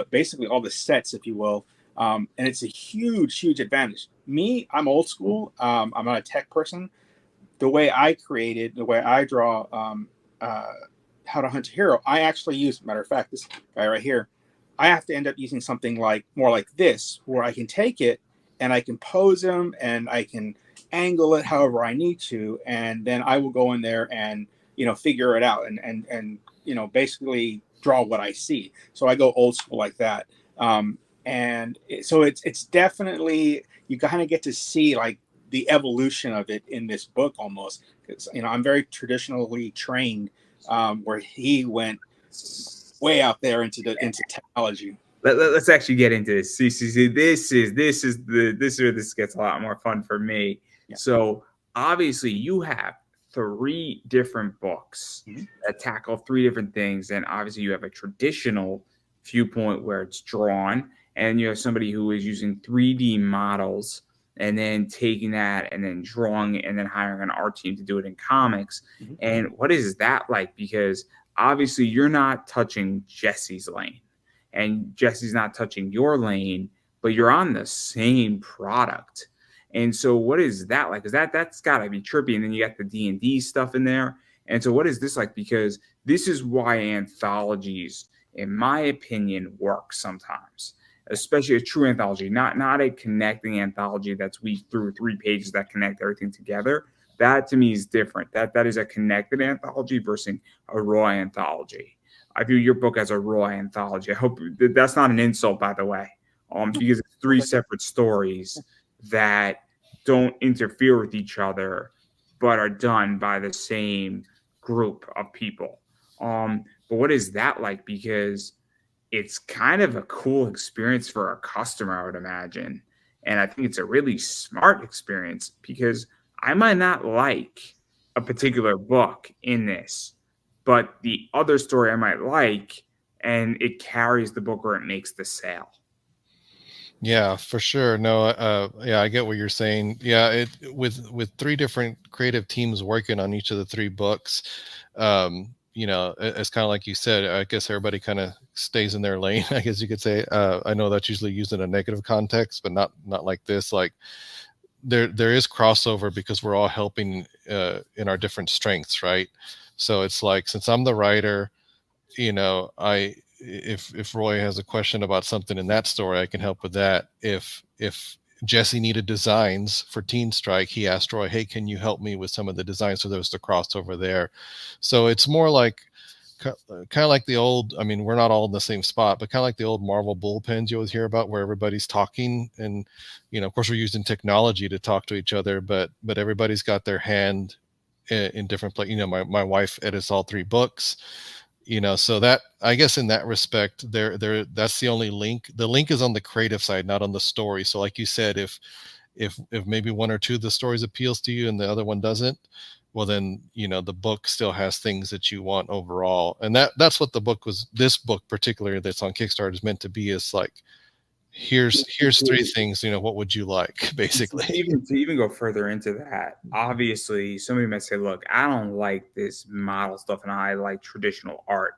S3: basically all the sets, if you will. And it's a huge, huge advantage. Me, I'm old school. I'm not a tech person. The way I created, the way I draw uh, How to Hunt a Hero, I actually use, matter of fact, this guy right here, I have to end up using something like more like this, where I can take it and I can pose him and I can angle it however I need to, and then I will go in there and figure it out and basically draw what I see. So I go old school like that, so it's definitely you kind of get to see like the evolution of it in this book almost. Because I'm very traditionally trained, where he went way out there into technology.
S1: let's actually get into this. See, this is where this gets a lot more fun for me.
S3: Yeah.
S1: So obviously you have 3 different books that tackle 3 different things, and obviously you have a traditional viewpoint where it's drawn, and you have somebody who is using 3D models and then taking that and then drawing it and then hiring an art team to do it in comics. And what is that like? Because obviously you're not touching Jesse's lane and Jesse's not touching your lane, but you're on the same product. And so what is that like? Because that's got to be trippy. And then you got the D&D stuff in there. And so what is this like? Because this is why anthologies, in my opinion, work sometimes, especially a true anthology, not a connecting anthology that's weaved through 3 pages that connect everything together. That to me is different. That is a connected anthology versus a raw anthology. I view your book as a raw anthology. I hope that's not an insult, by the way, because it's 3 separate stories that don't interfere with each other, but are done by the same group of people. But what is that like? Because it's kind of a cool experience for a customer, I would imagine. And I think it's a really smart experience because I might not like a particular book in this, but the other story I might like, and it carries the book or it makes the sale.
S2: Yeah, for sure. No, yeah, I get what you're saying. Yeah, with 3 different creative teams working on each of the 3 books, it's kind of like you said. I guess everybody kind of stays in their lane, I guess you could say. I know that's usually used in a negative context, but not like this. Like there is crossover because we're all helping in our different strengths, right? So it's like, since I'm the writer, I if Roy has a question about something in that story, I can help with that. If Jesse needed designs for Teen Strike, he asked Roy, "Hey, can you help me with some of the designs?" So there was the crossover there. So it's more like kind of like the old, I mean, we're not all in the same spot, but kind of like the old Marvel bullpens you always hear about, where everybody's talking, and of course we're using technology to talk to each other, but everybody's got their hand in different places. My wife edits all 3 books. So that, I guess, in that respect, that's the only link. The link is on the creative side, not on the story. So like you said, if maybe 1 or 2 of the stories appeals to you and the other one doesn't, well then, the book still has things that you want overall. And that's what this book particularly that's on Kickstarter is meant to be, is like, here's 3 things, what would you like, basically.
S1: To even go further into that, obviously somebody might say, look, I don't like this model stuff and I like traditional art.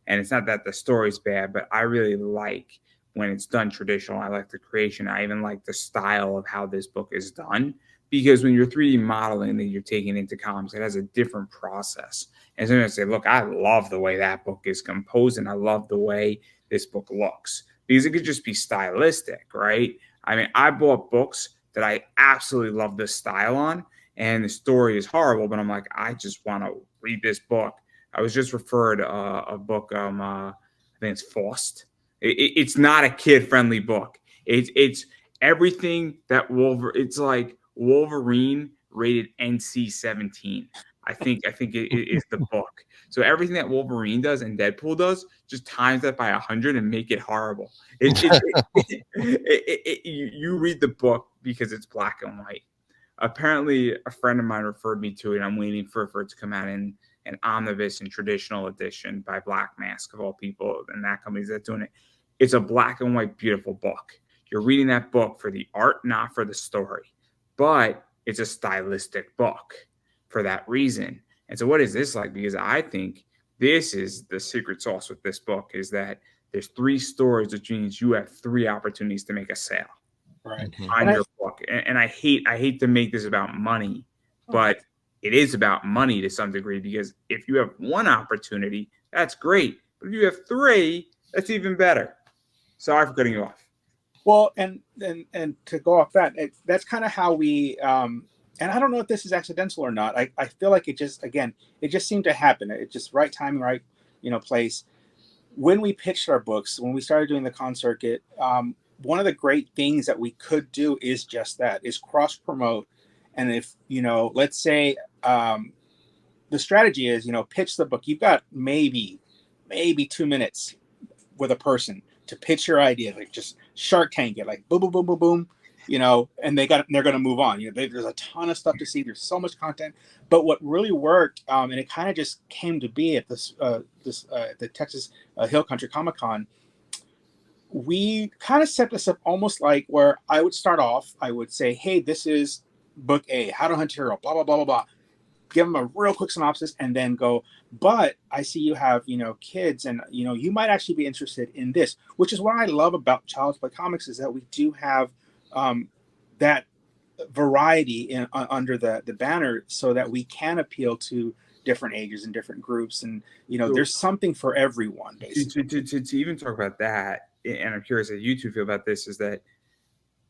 S1: And it's not that the story's bad, but I really like when it's done traditional. I like the creation. I even like the style of how this book is done, because when you're 3D modeling that you're taking into comics, it has a different process. And somebody might say, look, I love the way that book is composed and I love the way this book looks, because it could just be stylistic, right? I mean, I bought books that I absolutely love the style on, and the story is horrible, but I'm like, I just want to read this book. I was just referred a book, I think it's Faust. It's not a kid-friendly book. It's everything that it's like Wolverine rated NC-17. I think it is the book. So everything that Wolverine does and Deadpool does, just times that by 100 and make it horrible. You read the book because it's black and white. Apparently, a friend of mine referred me to it. I'm waiting for it to come out in an omnibus and traditional edition by Black Mask of all people, and that company's that's doing it. It's a black and white, beautiful book. You're reading that book for the art, not for the story, but it's a stylistic book for that reason. And so, what is this like? Because I think this is the secret sauce with this book is that there's 3 stories, which means you have 3 opportunities to make a sale
S3: Right.
S1: on your book. And I hate to make this about money, but it is about money to some degree, because if you have 1 opportunity, that's great. But if you have 3, that's even better. Sorry for cutting you off.
S3: Well, and to go off that, that's kind of how we, and I don't know if this is accidental or not. I feel like it just seemed to happen. It just right timing, right, place. When we pitched our books, when we started doing the con circuit, one of the great things that we could do is just that, is cross promote. And if, let's say the strategy is, pitch the book. You've got maybe 2 minutes with a person to pitch your idea, like just Shark Tank it, like boom, boom, boom, boom, boom, and they're going to move on. There's a ton of stuff to see. There's so much content. But what really worked, and it kind of just came to be at the Texas Hill Country Comic Con, we kind of set this up almost like where I would start off. I would say, hey, this is book A, How to Hunt a Hero, blah, blah, blah, blah, blah. Give them a real quick synopsis and then go, but I see you have, kids and, you might actually be interested in this, which is what I love about Child's Play Comics, is that we do have that variety under the banner, so that we can appeal to different ages and different groups. And, there's something for everyone, basically.
S1: To even talk about that, and I'm curious how you two feel about this, is that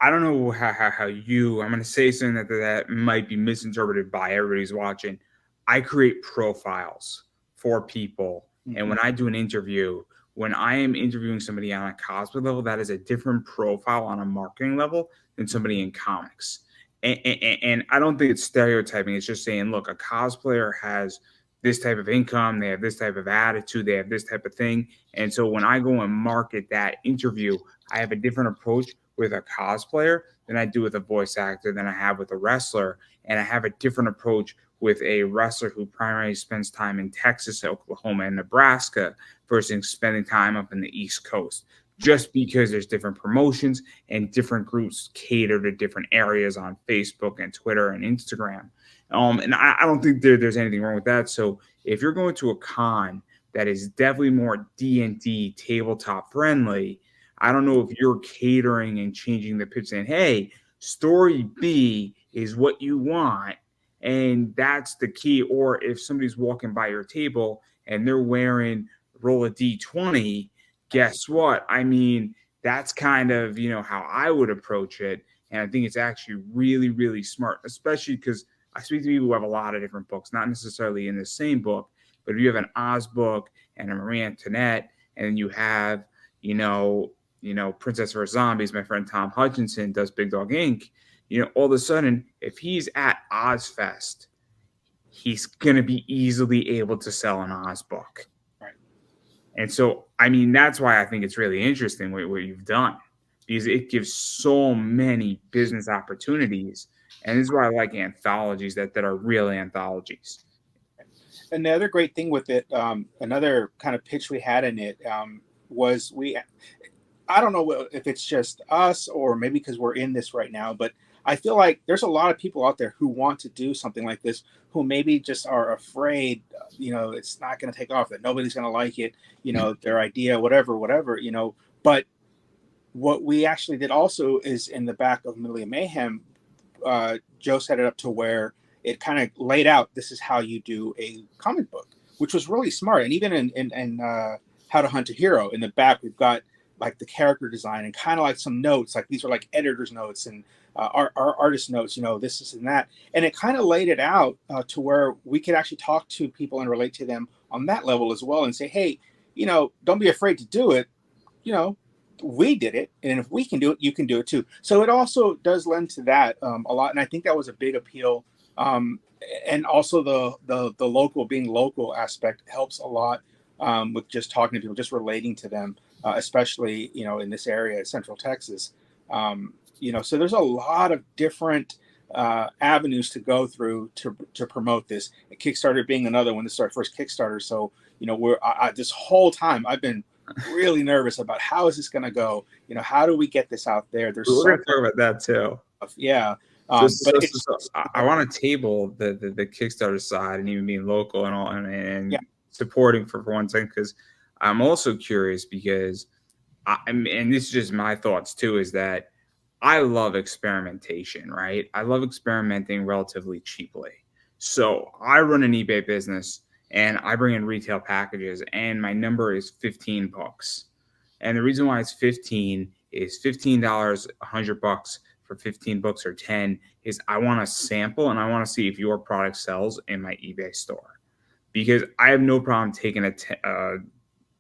S1: I don't know how you, I'm going to say something that might be misinterpreted by everybody who's watching. I create profiles for people. Mm-hmm. And when I do an interview, when I am interviewing somebody on a cosplay level, that is a different profile on a marketing level than somebody in comics. And I don't think it's stereotyping. It's just saying, look, a cosplayer has this type of income, they have this type of attitude, they have this type of thing. And so when I go and market that interview, I have a different approach with a cosplayer than I do with a voice actor, than I have with a wrestler. And I have a different approach with a wrestler who primarily spends time in Texas, Oklahoma, and Nebraska versus spending time up in the East Coast, just because there's different promotions and different groups cater to different areas on Facebook and Twitter and Instagram. And I don't think there's anything wrong with that. So if you're going to a con that is definitely more D&D tabletop friendly, I don't know if you're catering and changing the pitch, saying, hey, story B is what you want, and that's the key. Or if somebody's walking by your table and they're wearing roll a D20, guess what? I mean, that's kind of, how I would approach it. And I think it's actually really, really smart, especially because I speak to people who have a lot of different books, not necessarily in the same book, but if you have an Oz book and a Marie Antoinette, and then you have, Princess vs. Zombies, my friend Tom Hutchinson does Big Dog Inc., all of a sudden, if he's at Ozfest, he's going to be easily able to sell an Oz book.
S3: Right.
S1: And so, I mean, that's why I think it's really interesting what you've done, because it gives so many business opportunities. And this is why I like anthologies that are real anthologies.
S3: And the other great thing with it, another kind of pitch we had in it was I don't know if it's just us or maybe because we're in this right now, but I feel like there's a lot of people out there who want to do something like this, who maybe just are afraid, it's not going to take off, that nobody's going to like it, their idea, whatever, but what we actually did also is in the back of Middle Mayhem, Joe set it up to where it kind of laid out, this is how you do a comic book, which was really smart. And even in How to Hunt a Hero, in the back, we've got like the character design and kind of like some notes, like these are like editor's notes and our artist notes, this and that. And it kind of laid it out to where we could actually talk to people and relate to them on that level as well and say, hey, don't be afraid to do it. we did it, and if we can do it, you can do it too. So it also does lend to that a lot, and I think that was a big appeal. And also the local, being local aspect helps a lot with just talking to people, just relating to them, especially in this area, Central Texas. So there's a lot of different avenues to go through to promote this. Kickstarter being another one. This is our first Kickstarter, so this whole time I've been really nervous about how is this going to go. How do we get this out there? There's
S1: We're
S3: so
S1: going to talk about that too.
S3: yeah.
S1: But I want to table the Kickstarter side and even being local and all and supporting for one thing, because I'm also curious because and this is just my thoughts too, is that I love experimentation, right? I love experimenting relatively cheaply. So I run an eBay business and I bring in retail packages, and my number is 15 bucks. And the reason why it's 15 is $15, $100 for 15 books or 10 is I want to sample and I want to see if your product sells in my eBay store, because I have no problem taking a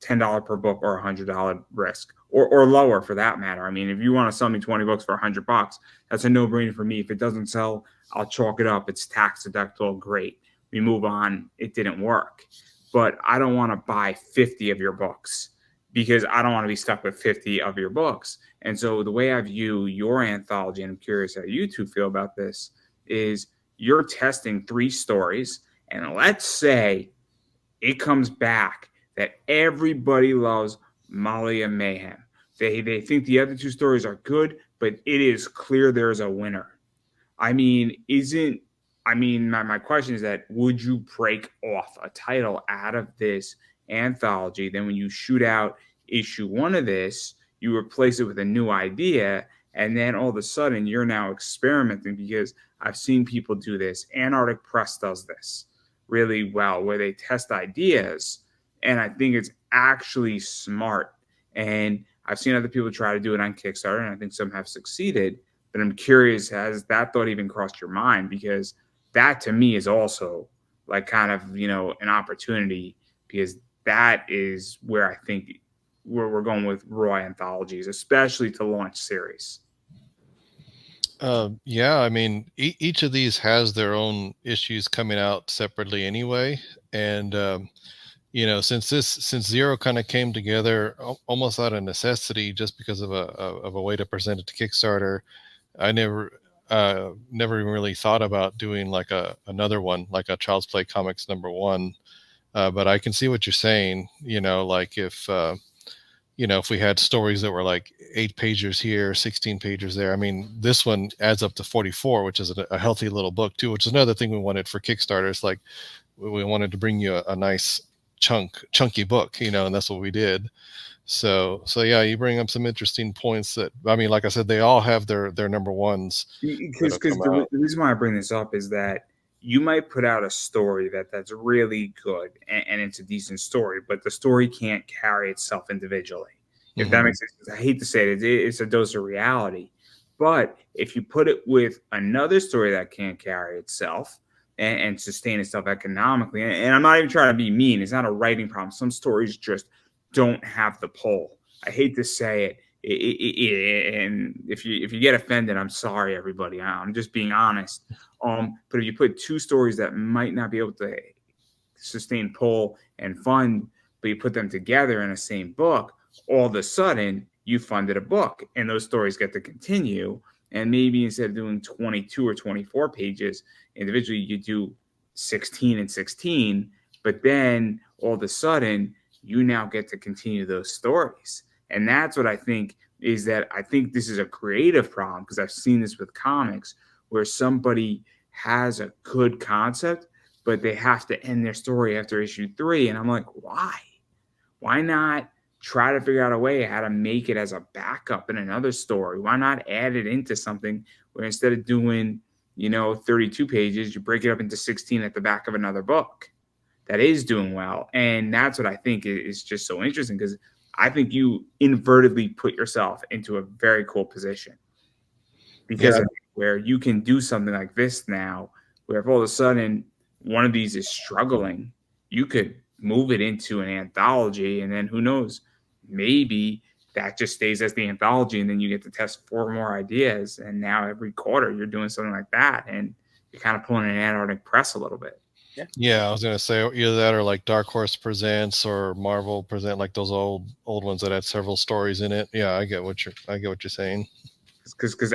S1: $10 per book or $100 risk, or lower for that matter. I mean, if you want to sell me 20 books for $100, that's a no-brainer for me. If it doesn't sell, I'll chalk it up. It's tax deductible. Great. We move on. It didn't work. But I don't want to buy 50 of your books, because I don't want to be stuck with 50 of your books. And so the way I view your anthology, and I'm curious how you two feel about this, is you're testing 3 stories, and let's say it comes back that everybody loves Molly and Mayhem. They think the other 2 stories are good, but it is clear there's a winner. I mean, my question is that, would you break off a title out of this anthology? Then when you shoot out issue 1 of this, you replace it with a new idea, and then all of a sudden you're now experimenting, because I've seen people do this. Antarctic Press does this really well, where they test ideas, and I think it's actually smart. And I've seen other people try to do it on Kickstarter, and I think some have succeeded. But I'm curious, has that thought even crossed your mind? Because that to me is also like kind of an opportunity, because that is where I think we're going with Roy anthologies, especially to launch series.
S2: Yeah, I mean, each of these has their own issues coming out separately anyway. And, since Zero kind of came together almost out of necessity, just because of a way to present it to Kickstarter, I never even really thought about doing like another one, like a Child's Play Comics #1. But I can see what you're saying, like if we had stories that were like 8 pages here, 16 pages there. I mean, this one adds up to 44, which is a healthy little book too, which is another thing we wanted for Kickstarter. It's like we wanted to bring you a nice chunky book, and that's what we did. So yeah, you bring up some interesting points that, I mean, like I said, they all have their #1s.
S1: Because the reason why I bring this up is that you might put out a story that's really good, and it's a decent story, but the story can't carry itself individually. If that makes sense. I hate to say it, it's a dose of reality. But if you put it with another story that can't carry itself and sustain itself economically, and I'm not even trying to be mean, it's not a writing problem. Some stories just don't have the pull. I hate to say it. And if you get offended, I'm sorry, everybody. I'm just being honest. But if you put 2 stories that might not be able to sustain pull and fund, but you put them together in the same book, all of a sudden you funded a book, and those stories get to continue. And maybe instead of doing 22 or 24 pages individually, you do 16 and 16. But then all of a sudden you now get to continue those stories. And that's what I think is that I think this is a creative problem, because I've seen this with comics where somebody has a good concept, but they have to end their story after issue 3. And I'm like, why? Why not try to figure out a way how to make it as a backup in another story? Why not add it into something where instead of doing, 32 pages, you break it up into 16 at the back of another book that is doing well? And that's what I think is just so interesting, because I think you inadvertently put yourself into a very cool position, because where you can do something like this now, where if all of a sudden one of these is struggling, you could move it into an anthology, and then who knows, maybe that just stays as the anthology, and then you get to test 4 more ideas. And now every quarter you're doing something like that, and you're kind of pulling an Antarctic Press a little bit.
S2: Yeah, I was gonna say either that or like Dark Horse Presents or Marvel Present, like those old ones that had several stories in it. Yeah, I get what you're saying.
S1: Because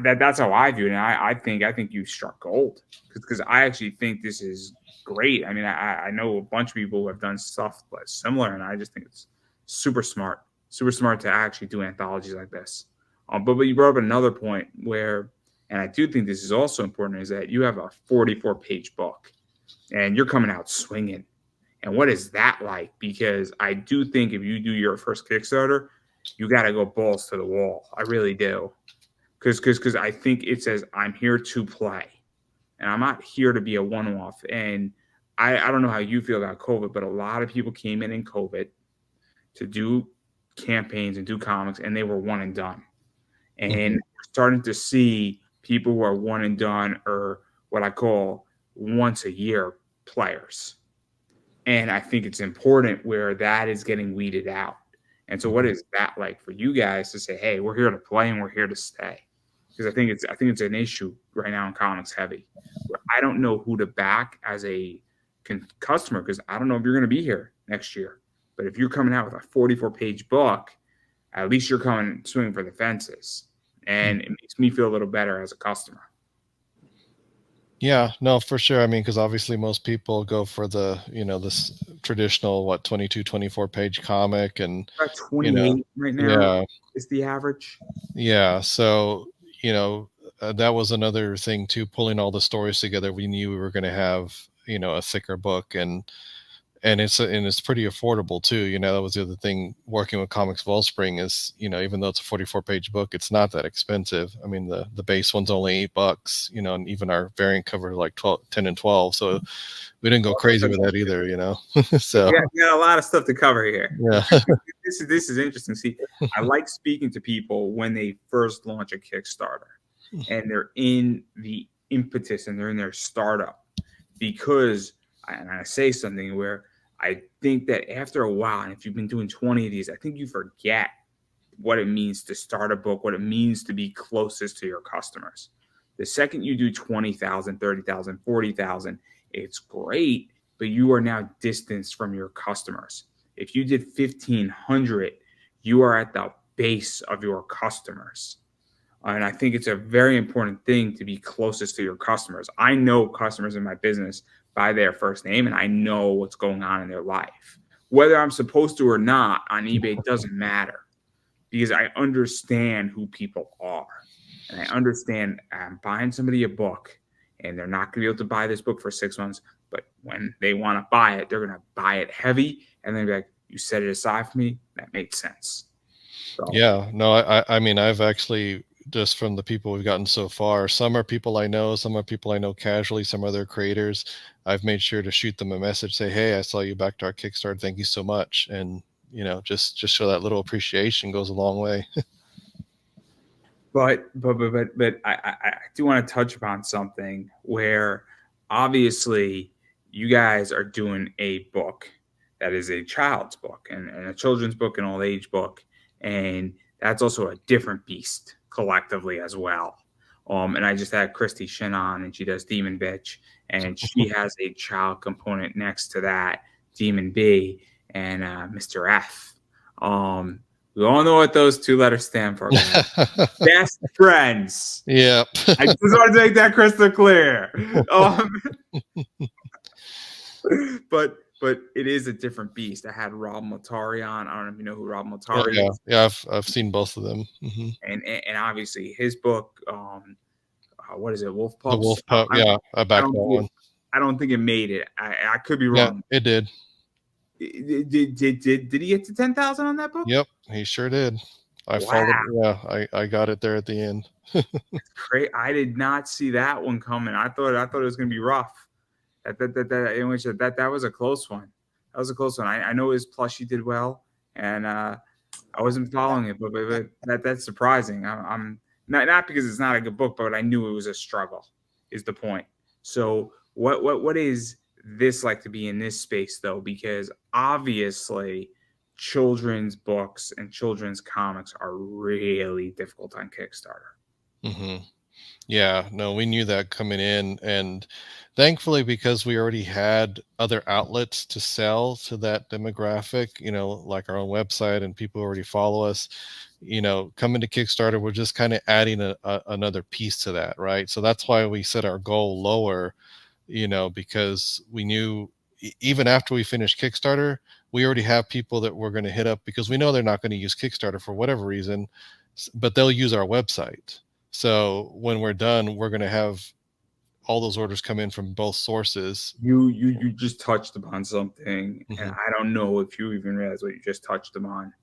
S1: that's how I view it. And I think you struck gold, because I actually think this is great. I mean, I know a bunch of people who have done stuff similar, and I just think it's super smart to actually do anthologies like this. But you brought up another point where, and I do think this is also important, is that you have a 44-page book, and you're coming out swinging. And what is that like? Because I do think if you do your first Kickstarter, you got to go balls to the wall. I really do. Because I think it says, I'm here to play, and I'm not here to be a one-off. And I don't know how you feel about COVID, but a lot of people came in COVID to do campaigns and do comics, and they were one and done. And we're starting to see people who are one and done, or what I call once a year players. And I think it's important where that is getting weeded out. And so what is that like for you guys to say, hey, we're here to play and we're here to stay? Because I think it's an issue right now in comics heavy, where I don't know who to back as a customer, because I don't know if you're going to be here next year. But if you're coming out with a 44-page book, at least you're coming swinging for the fences. And it makes me feel a little better as a customer.
S2: Yeah, no, for sure. I mean, because obviously most people go for the, this traditional, 22, 24-page comic, and
S1: About 28 right now.
S2: Yeah,
S1: is the average.
S2: Yeah. So, that was another thing too, pulling all the stories together. We knew we were going to have, a thicker book, and it's pretty affordable too. That was the other thing working with Comics Wellspring is, even though it's a 44-page book, it's not that expensive. I mean, the base one's only $8, and even our variant cover like 10 and 12. So we didn't go crazy with that either, So
S1: yeah, we got a lot of stuff to cover here.
S2: Yeah.
S1: This is interesting. See, I like speaking to people when they first launch a Kickstarter and they're in the impetus and they're in their startup, because I say something where I think that after a while, and if you've been doing 20 of these, I think you forget what it means to start a book, what it means to be closest to your customers. The second you do 20,000, 30,000, 40,000, it's great, but you are now distanced from your customers. If you did 1,500, you are at the base of your customers. And I think it's a very important thing to be closest to your customers. I know customers in my business by their first name, and I know what's going on in their life. Whether I'm supposed to or not on eBay doesn't matter, because I understand who people are. And I understand I'm buying somebody a book, and they're not going to be able to buy this book for 6 months. But when they want to buy it, they're going to buy it heavy. And then be like, you set it aside for me. That makes sense. So.
S2: Yeah, no, I mean, I've actually, just from the people we've gotten so far, some are people I know, some are people I know casually, some other creators. I've made sure to shoot them a message, say, hey, I saw you back to our Kickstarter. Thank you so much. And, just show that little appreciation goes a long way.
S1: But I do want to touch upon something where obviously you guys are doing a book that is a child's book and a children's book and old age book. And that's also a different beast collectively as well. And I just had Christy Shin on, and she does Demon Bitch, and she has a child component next to that, Demon B and Mr. F. We all know what those 2 letters stand for. Best friends.
S2: Yep.
S1: I just want to make that crystal clear. But it is a different beast. I had Rob Motari on. I don't know if you know who Rob Motari is.
S2: Yeah, I've seen both of them.
S1: Mm-hmm. And obviously his book, what is it, Wolf Pups?
S2: The Wolf Pup, yeah, I backed that one.
S1: I don't think it made it. I could be wrong.
S2: Yeah, it did.
S1: Did he get to 10,000 on that book?
S2: Yep, he sure did. I followed. Yeah, I got it there at the end.
S1: Great. I did not see that one coming. I thought it was going to be rough. That was a close one. That was a close one. I know his plushie did well, and I wasn't following it, but that's surprising. I'm not because it's not a good book, but I knew it was a struggle. Is the point? So what is this like to be in this space though? Because obviously children's books and children's comics are really difficult on Kickstarter.
S2: Mm-hmm. Yeah, no, we knew that coming in, and thankfully, because we already had other outlets to sell to that demographic, like our own website and people who already follow us, coming to Kickstarter, we're just kind of adding another piece to that, right? So that's why we set our goal lower, because we knew even after we finished Kickstarter, we already have people that we're going to hit up because we know they're not going to use Kickstarter for whatever reason, but they'll use our website. So when we're done, we're going to have all those orders come in from both sources.
S1: You just touched upon something, and
S2: Mm-hmm.
S1: I don't know if you even realize what you just touched upon.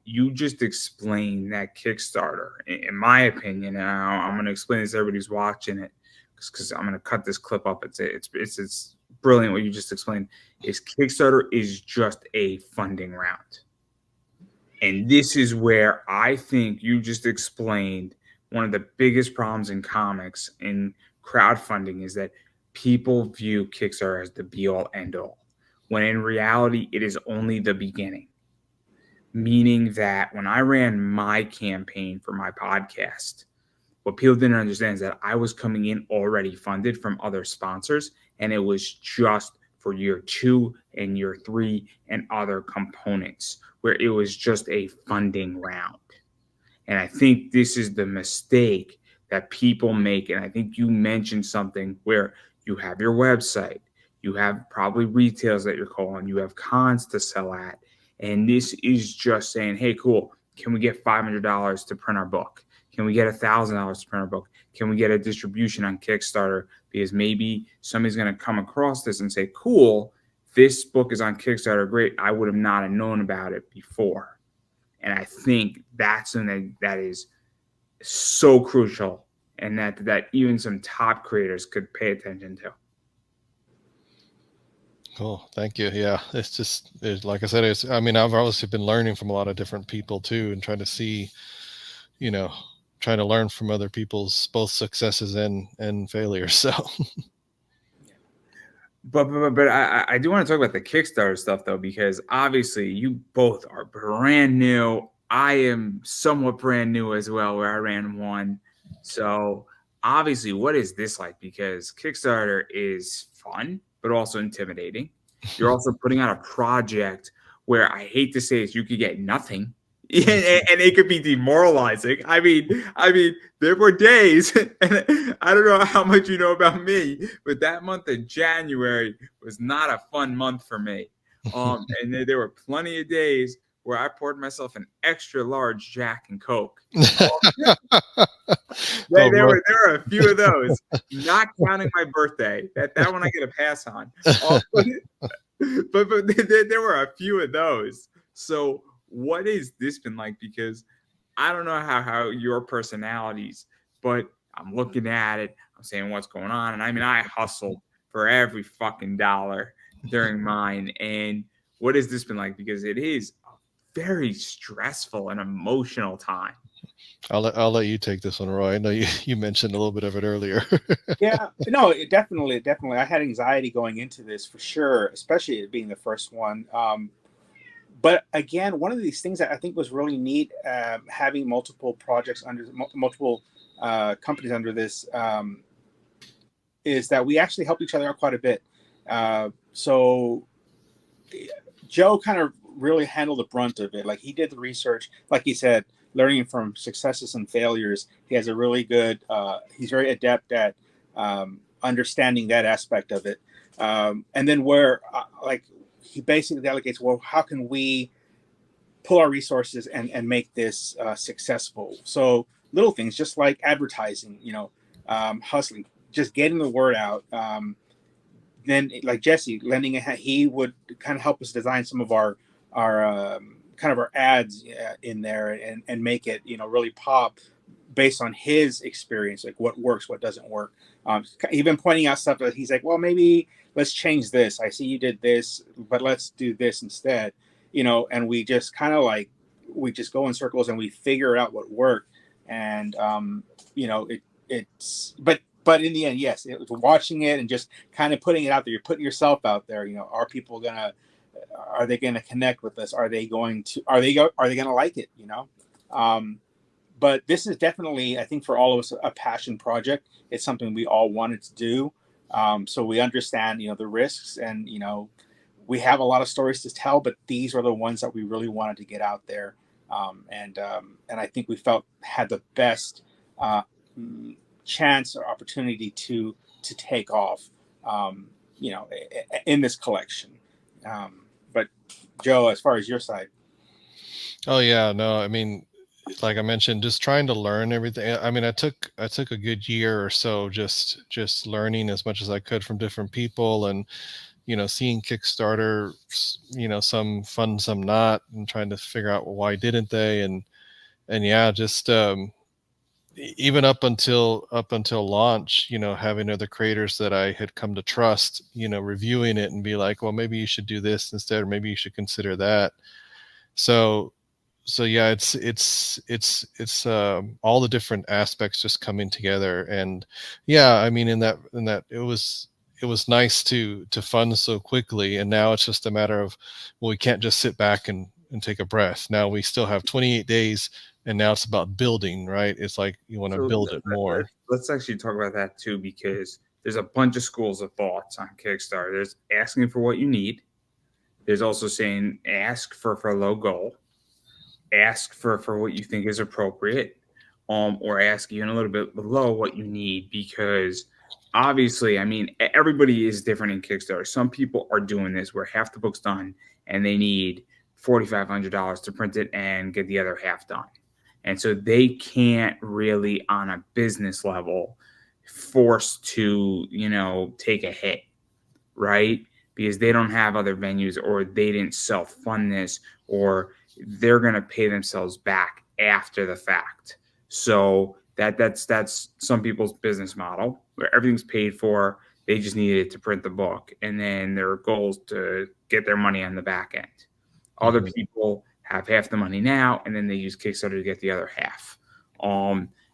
S1: You just explained that Kickstarter, in my opinion, and I'm going to explain this to everybody who's watching it, because I'm going to cut this clip up. It's brilliant what you just explained. Is Kickstarter is just a funding round, and this is where I think you just explained one of the biggest problems in comics and crowdfunding is that people view Kickstarter as the be all end all, when in reality it is only the beginning. Meaning that when I ran my campaign for my podcast, what people didn't understand is that I was coming in already funded from other sponsors, and it was just for year 2 and year 3 and other components where it was just a funding round. And I think this is the mistake that people make. And I think you mentioned something where you have your website, you have probably retails that you're calling, you have cons to sell at. And this is just saying, hey, cool, can we get $500 to print our book? Can we get $1,000 to print our book? Can we get a distribution on Kickstarter? Because maybe somebody's going to come across this and say, cool, this book is on Kickstarter. Great. I would have not have known about it before. And I think that's something that is so crucial, and that even some top creators could pay attention to.
S2: Cool. Thank you. Yeah. Like I said, I've obviously been learning from a lot of different people too, and trying to see, trying to learn from other people's both successes and failures. So,
S1: but I do want to talk about the Kickstarter stuff though, because obviously you both are brand new. I am somewhat brand new as well, where I ran one. So obviously, what is this like? Because Kickstarter is fun, but also intimidating. You're also putting out a project where I hate to say this, you could get nothing. And it could be demoralizing. I mean, there were days, and I don't know how much you know about me, but that month of January was not a fun month for me. And there were plenty of days where I poured myself an extra large Jack and Coke. There were a few of those, not counting my birthday. That one I get a pass on. But there were a few of those. So what has this been like? Because I don't know how your personalities, but I'm looking at it, I'm saying what's going on. And I mean, I hustled for every fucking dollar during mine. And what has this been like? Because it is a very stressful and emotional time.
S2: I'll let you take this one, Roy. I know you mentioned a little bit of it earlier.
S3: Yeah, no, definitely. I had anxiety going into this for sure, especially it being the first one. But again, one of these things that I think was really neat, having multiple projects under multiple companies under this, is that we actually help each other out quite a bit. So Joe kind of really handled the brunt of it. Like, he did the research, like he said, learning from successes and failures. He has a really good, he's very adept at understanding that aspect of it. And then where, he basically delegates, well, how can we pull our resources and make this successful? So little things, just like advertising, hustling, just getting the word out. Then, like Jesse, lending a hand, he would kind of help us design some of our kind of our ads in there and make it, really pop based on his experience, like what works, what doesn't work. Even pointing out stuff that he's like, well, maybe let's change this. I see you did this, but let's do this instead, and we just kind of we just go in circles and we figure out what worked. And, but in the end, yes, it was watching it and just kind of putting it out there. You're putting yourself out there. Are people gonna are they going to connect with us? Are they going to like it? But this is definitely, I think, for all of us, a passion project. It's something we all wanted to do. So we understand, the risks, and we have a lot of stories to tell, but these are the ones that we really wanted to get out there, and I think we felt had the best chance or opportunity to take off, in this collection. But Joe, as far as your side.
S2: Oh yeah, no, I mean, like I mentioned, just trying to learn everything. I mean, I took a good year or so just learning as much as I could from different people, and seeing Kickstarter, some fun, some not, and trying to figure out, well, why didn't they, and yeah, just even up until launch, having other creators that I had come to trust, reviewing it and be like, well, maybe you should do this instead, or maybe you should consider that. So yeah, it's all the different aspects just coming together. And yeah, I mean, in that it was nice to fund so quickly, and now it's just a matter of, well, we can't just sit back and take a breath. Now we still have 28 days, and now it's about building, right? It's like you want to
S1: So
S2: build it more.
S1: let's actually talk about that too, because there's a bunch of schools of thoughts on Kickstarter. There's asking for what you need. There's also saying ask for a low goal, ask for what you think is appropriate, or ask even a little bit below what you need, because obviously, I mean, everybody is different in Kickstarter. Some people are doing this where half the book's done and they need $4,500 to print it and get the other half done. And so they can't really, on a business level, force to, take a hit, right? Because they don't have other venues, or they didn't self-fund this, or they're going to pay themselves back after the fact. So that's some people's business model, where everything's paid for. They just needed to print the book, and then their goal is to get their money on the back end. Other people have half the money now, and then they use Kickstarter to get the other half.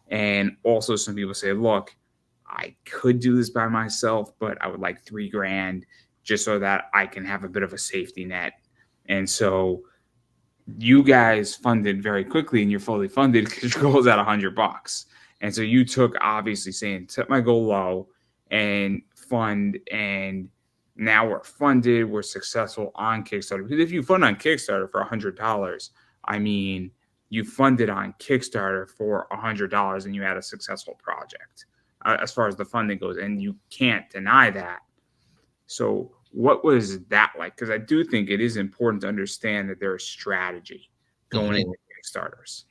S1: And also some people say, look, I could do this by myself, but I would like $3,000 just so that I can have a bit of a safety net. And so you guys funded very quickly, and you're fully funded because your goal is at $100. And so you took, obviously, saying, set my goal low and fund, and now we're funded, we're successful on Kickstarter. Because if you fund on Kickstarter for $100, I mean, you funded on Kickstarter for $100 and you had a successful project, as far as the funding goes, and you can't deny that. So what was that like? Because I do think it is important to understand that there is strategy going into Kickstarters.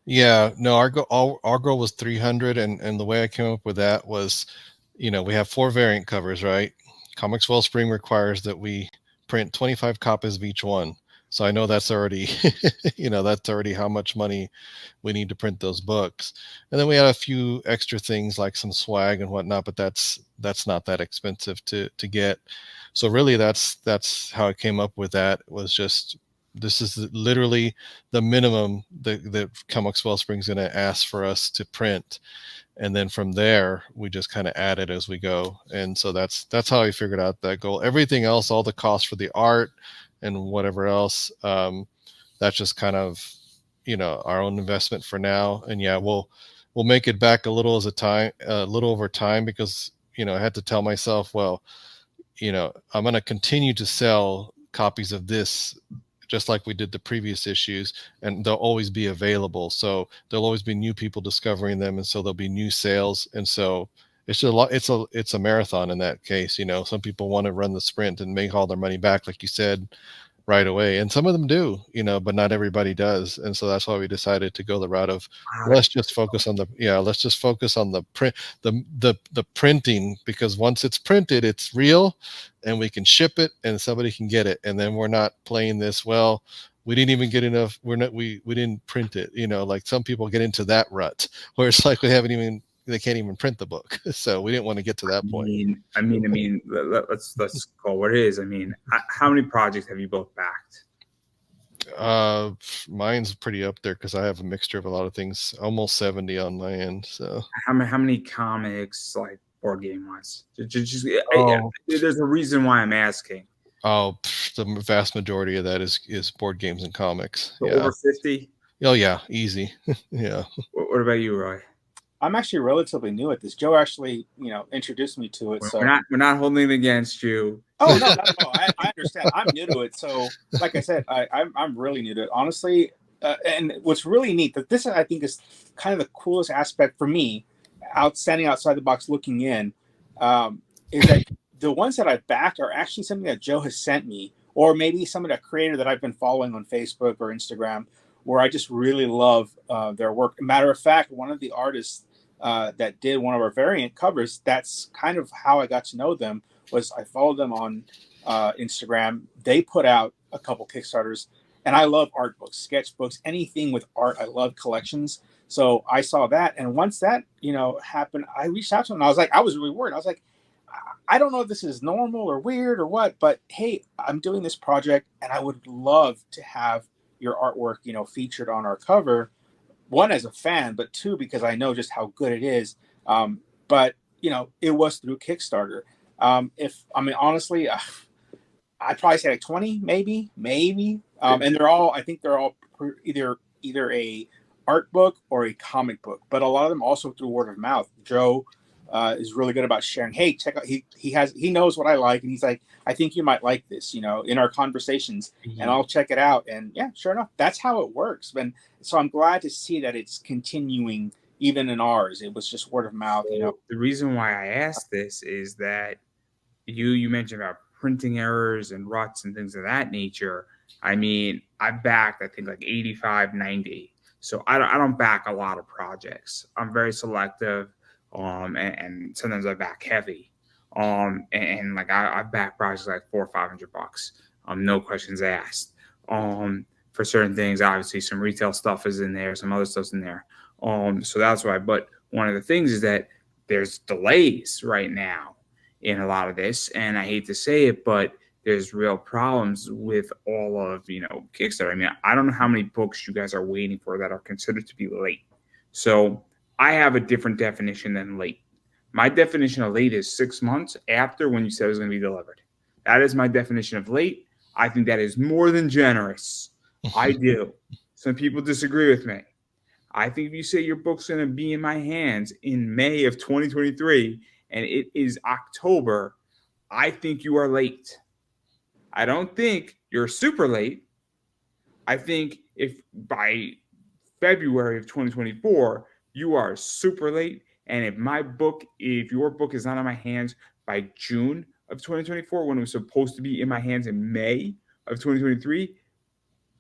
S2: Yeah, no, our goal was 300, and the way I came up with that was, we have 4 variant covers, right? Comics Wellspring requires that we print 25 copies of each one. So I know that's already, that's already how much money we need to print those books. And then we had a few extra things like some swag and whatnot, but that's not that expensive to get. So really that's how I came up with that. It was just, this is literally the minimum that Comics Wellspring is going to ask for us to print. And then from there, we just kind of add it as we go. And so that's how I figured out that goal. Everything else, all the costs for the art and whatever else, that's just kind of, our own investment for now. And yeah, we'll make it back a little over time, because, I had to tell myself, well, I'm going to continue to sell copies of this just like we did the previous issues, and they'll always be available. So there'll always be new people discovering them, and so there'll be new sales. And so it's a marathon in that case. Some people want to run the sprint and make all their money back, like you said, right away, and some of them do, but not everybody does. And so that's why we decided to go the route of, let's just focus on the print, the printing, because once it's printed, it's real, and we can ship it and somebody can get it. And then we're not playing this, well, we didn't even get enough, we didn't print it, like some people get into that rut where it's like they can't even print the book. So we didn't want to get to that point.
S1: I mean, let's call what it is. I mean, how many projects have you both backed?
S2: Mine's pretty up there because I have a mixture of a lot of things, almost 70 on my end. So
S1: how many comics, like board game wise? There's a reason why I'm asking.
S2: Oh, the vast majority of that is board games and comics.
S1: So
S2: Yeah.
S1: over 50.
S2: Oh yeah, easy. Yeah.
S1: What about you, Roy?
S3: I'm actually relatively new at this. Joe actually, introduced me to it. So,
S1: We're not holding it against you.
S3: oh no, not at all. I understand. I'm new to it. So, like I said, I'm really new to it. Honestly, and what's really neat that this I think is kind of the coolest aspect for me, standing outside the box looking in, is that the ones that I backed are actually something that Joe has sent me, or maybe some of the creator that I've been following on Facebook or Instagram, where I just really love their work. Matter of fact, one of the artists that did one of our variant covers, that's kind of how I got to know them. Was I followed them on Instagram. They put out a couple Kickstarters, and I love art books, sketchbooks, anything with art. I love collections. So I saw that, and once that happened, I reached out to them. And I was really worried. I was like, I don't know if this is normal or weird or what, but hey, I'm doing this project, and I would love to have your artwork, featured on our cover. One, as a fan, but two, because I know just how good it is. But it was through Kickstarter. If I mean honestly, I'd probably say like 20, maybe. And I think they're all either a art book or a comic book, but a lot of them also through word of mouth. Joe is really good about sharing. Hey, check out. He knows what I like, and he's like, I think you might like this. In our conversations, and I'll check it out. And yeah, sure enough, that's how it works. And so I'm glad to see that it's continuing even in ours. It was just word of mouth.
S1: So the reason why I asked this is that you mentioned about printing errors and ruts and things of that nature. I mean, I backed, I think, like 85, 90. So I don't back a lot of projects. I'm very selective, and sometimes I back heavy. And like I back projects like $400 or $500. No questions asked. For certain things, obviously some retail stuff is in there, some other stuff's in there. So that's why. But one of the things is that there's delays right now in a lot of this, and I hate to say it, but there's real problems with all of Kickstarter. I mean, I don't know how many books you guys are waiting for that are considered to be late. So I have a different definition than late. My definition of late is 6 months after when you said it was going to be delivered. That is my definition of late. I think that is more than generous. I do. Some people disagree with me. I think if you say your book's going to be in my hands in May of 2023 and it is October, I think you are late. I don't think you're super late. I think if by February of 2024, you are super late. And if your book is not in my hands by June of 2024, when it was supposed to be in my hands in May of 2023,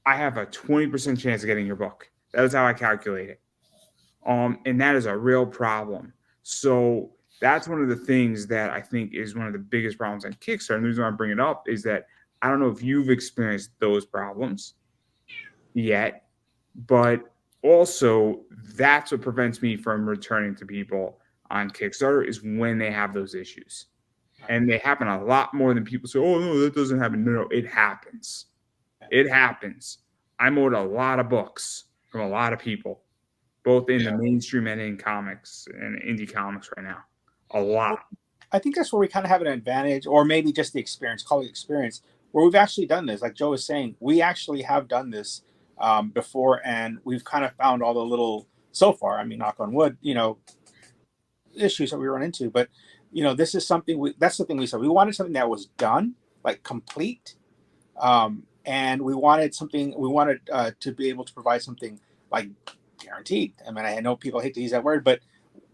S1: I have a 20% chance of getting your book. That is how I calculate it. And that is a real problem. So that's one of the things that I think is one of the biggest problems on Kickstarter. And the reason why I bring it up is that I don't know if you've experienced those problems yet, but also that's what prevents me from returning to people on Kickstarter is when they have those issues. And they happen a lot more than people say, oh, no, that doesn't happen. No, it happens. It happens. I'm owed a lot of books from a lot of people, both in the mainstream and in comics and indie comics right now. A lot.
S3: I think that's where we kind of have an advantage, or maybe just the experience, call it experience, where we've actually done this. Like Joe was saying, we actually have done this before, and we've kind of found all the little, so far, I mean, knock on wood, issues that we run into. But, this is something, that's the thing we said. We wanted something that was done, like complete. And we wanted to be able to provide something like guaranteed. I mean, I know people hate to use that word, but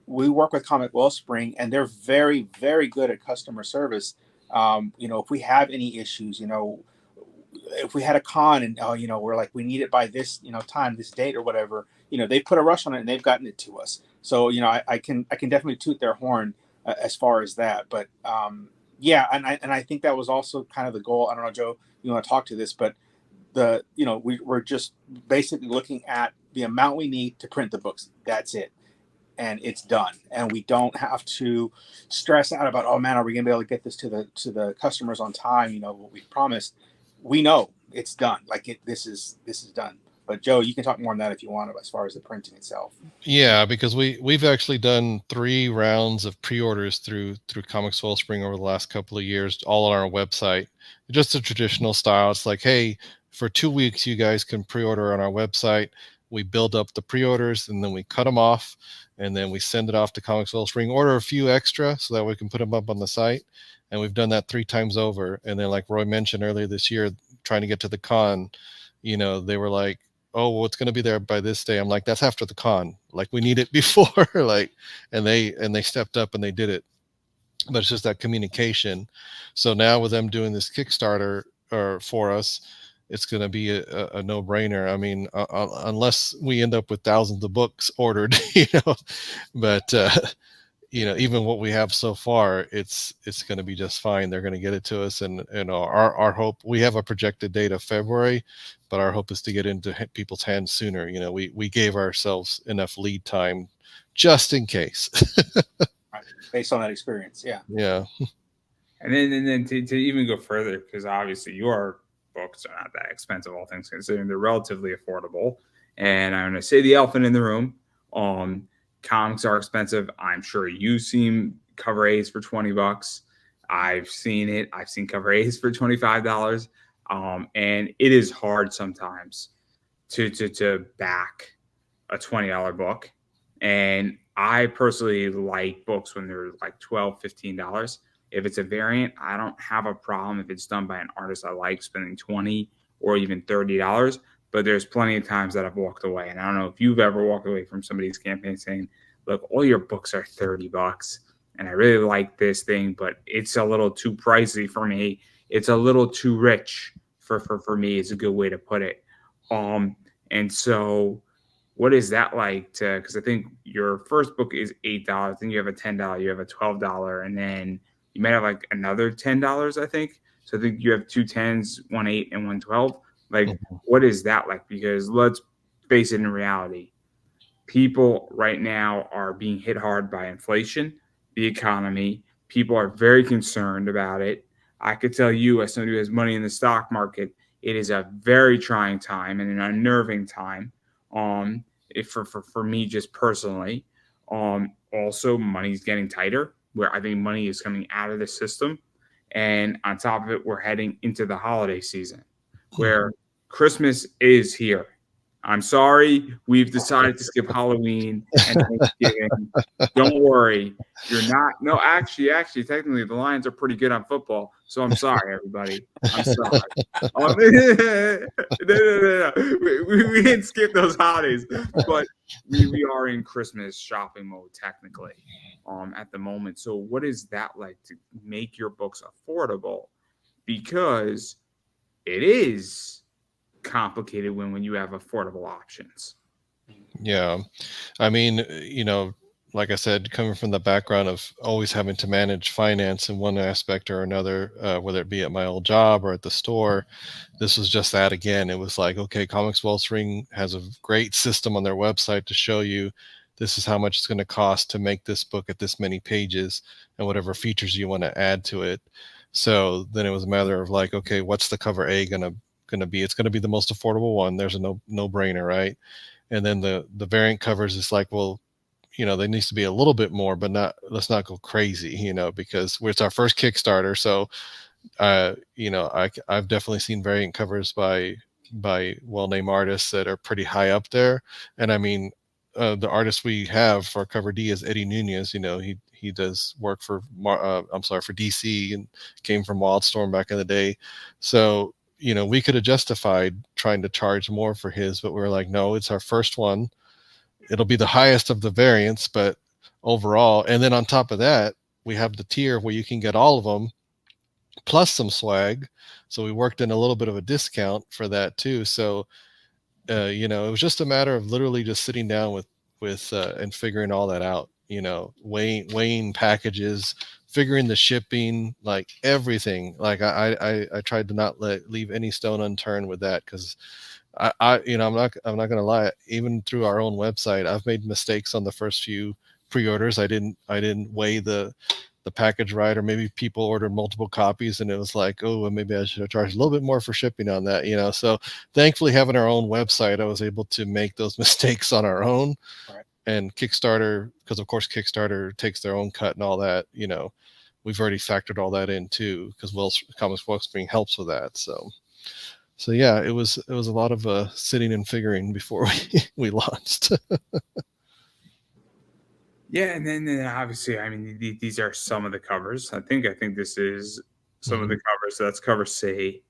S3: we work with Comic Wellspring, and they're very, very good at customer service. If we have any issues, if we had a con and we're like, we need it by this time, this date or whatever, they put a rush on it and they've gotten it to us. So I can definitely toot their horn as far as that. But yeah, and I think that was also kind of the goal. I don't know, Joe, you want to talk to this, but we're just basically looking at the amount we need to print the books. That's it. And it's done. And we don't have to stress out about, oh man, are we gonna be able to get this to the customers on time? What we promised. We know it's done. Like this is done. But Joe, you can talk more on that if you want, as far as the printing itself.
S2: Yeah, because we've actually done 3 rounds of pre-orders through Comics Wellspring over the last couple of years, all on our website. Just the traditional style. It's like, hey, for 2 weeks, you guys can pre-order on our website. We build up the pre-orders and then we cut them off, and then we send it off to Comics Wellspring. Order a few extra so that we can put them up on the site. And we've done that 3 times over. And then, like Roy mentioned earlier this year, trying to get to the con, they were like, oh, well, it's going to be there by this day. I'm like, that's after the con. Like, we need it before. Like, and they stepped up and they did it. But it's just that communication. So now with them doing this Kickstarter for us, it's going to be a no-brainer. I mean, unless we end up with thousands of books ordered, but even what we have so far, it's going to be just fine. They're going to get it to us, and our hope, we have a projected date of February, but our hope is to get into people's hands sooner. We gave ourselves enough lead time just in case.
S3: Right. Based on that experience, yeah.
S1: And then to even go further, because obviously your books are not that expensive, all things considering. They're relatively affordable. And I'm going to say the elephant in the room. Comics are expensive. I'm sure you've seen cover A's for $20. I've seen it. I've seen cover A's for $25. And it is hard sometimes to back a $20 book. And I personally like books when they're like $12, $15. If it's a variant, I don't have a problem if it's done by an artist I like spending $20 or even $30. But there's plenty of times that I've walked away. And I don't know if you've ever walked away from somebody's campaign saying, look, all your books are $30 and I really like this thing, but it's a little too pricey for me. It's a little too rich for me is a good way to put it. And so what is that like because I think your first book is $8, then you have a $10, you have a $12, and then you might have like another $10, I think. So I think you have 2 10s, 1 8, and 1 12. Like, what is that like? Because let's face it, in reality, people right now are being hit hard by inflation, the economy. People are very concerned about it. I could tell you, as somebody who has money in the stock market, it is a very trying time and an unnerving time. For me, just personally. Also, money's getting tighter, where I think money is coming out of the system. And on top of it, we're heading into the holiday season where Christmas is here. I'm sorry, we've decided to skip Halloween and Thanksgiving. Don't worry, you're not. No, actually, technically, the Lions are pretty good on football. So I'm sorry, everybody. I'm sorry. No. We didn't skip those holidays, but we are in Christmas shopping mode technically at the moment. So what is that like to make your books affordable? Because it is complicated when you have affordable options.
S2: Yeah. I mean, like I said, coming from the background of always having to manage finance in one aspect or another, whether it be at my old job or at the store, this was just that again. It was like, okay, Comics Wellspring has a great system on their website to show you this is how much it's going to cost to make this book at this many pages and whatever features you want to add to it. So then it was a matter of like, okay, what's the cover A going to be? It's going to be the most affordable one. There's a no brainer, right? And then the variant covers is like, well, there needs to be a little bit more, but let's not go crazy, because it's our first Kickstarter. So, I've definitely seen variant covers by well-named artists that are pretty high up there. And I mean, the artist we have for cover D is Eddie Nunez. He does work for for DC and came from Wildstorm back in the day. So, we could have justified trying to charge more for his, but we were like, no, it's our first one. It'll be the highest of the variants, but overall, and then on top of that, we have the tier where you can get all of them plus some swag. So we worked in a little bit of a discount for that too. So, it was just a matter of literally just sitting down with and figuring all that out, weighing packages, figuring the shipping, like everything. Like I tried to not leave any stone unturned with that, because I'm not going to lie. Even through our own website, I've made mistakes on the first few pre-orders. I didn't weigh the package right, or maybe people ordered multiple copies and it was like, oh, well, maybe I should have charged a little bit more for shipping on that, So thankfully, having our own website, I was able to make those mistakes on our own.
S3: Right.
S2: And Kickstarter, because of course Kickstarter takes their own cut and all that, we've already factored all that in too, because Comics Wellspring helps with that. So yeah, it was a lot of sitting and figuring before we launched.
S1: Yeah, and then obviously, I mean, these are some of the covers. I think this is some of the covers. So that's cover C.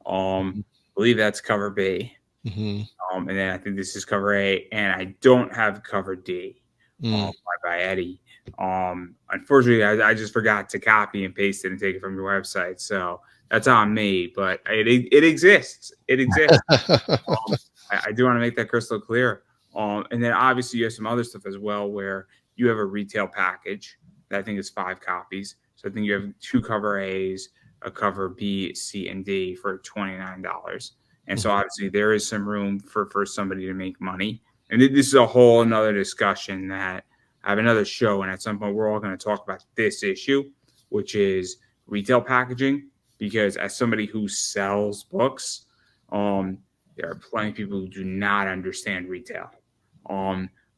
S1: I believe that's cover B. And then I think this is cover A, and I don't have cover D by Eddie. Unfortunately, I just forgot to copy and paste it and take it from your website. So that's on me, but it exists. It exists. I do want to make that crystal clear. And then obviously you have some other stuff as well where you have a retail package that I think is 5 copies. So I think you have 2 cover A's, a cover B, C, and D for $29. And so obviously there is some room for somebody to make money. And this is a whole another discussion that I have another show. And at some point, we're all going to talk about this issue, which is retail packaging. Because as somebody who sells books, there are plenty of people who do not understand retail.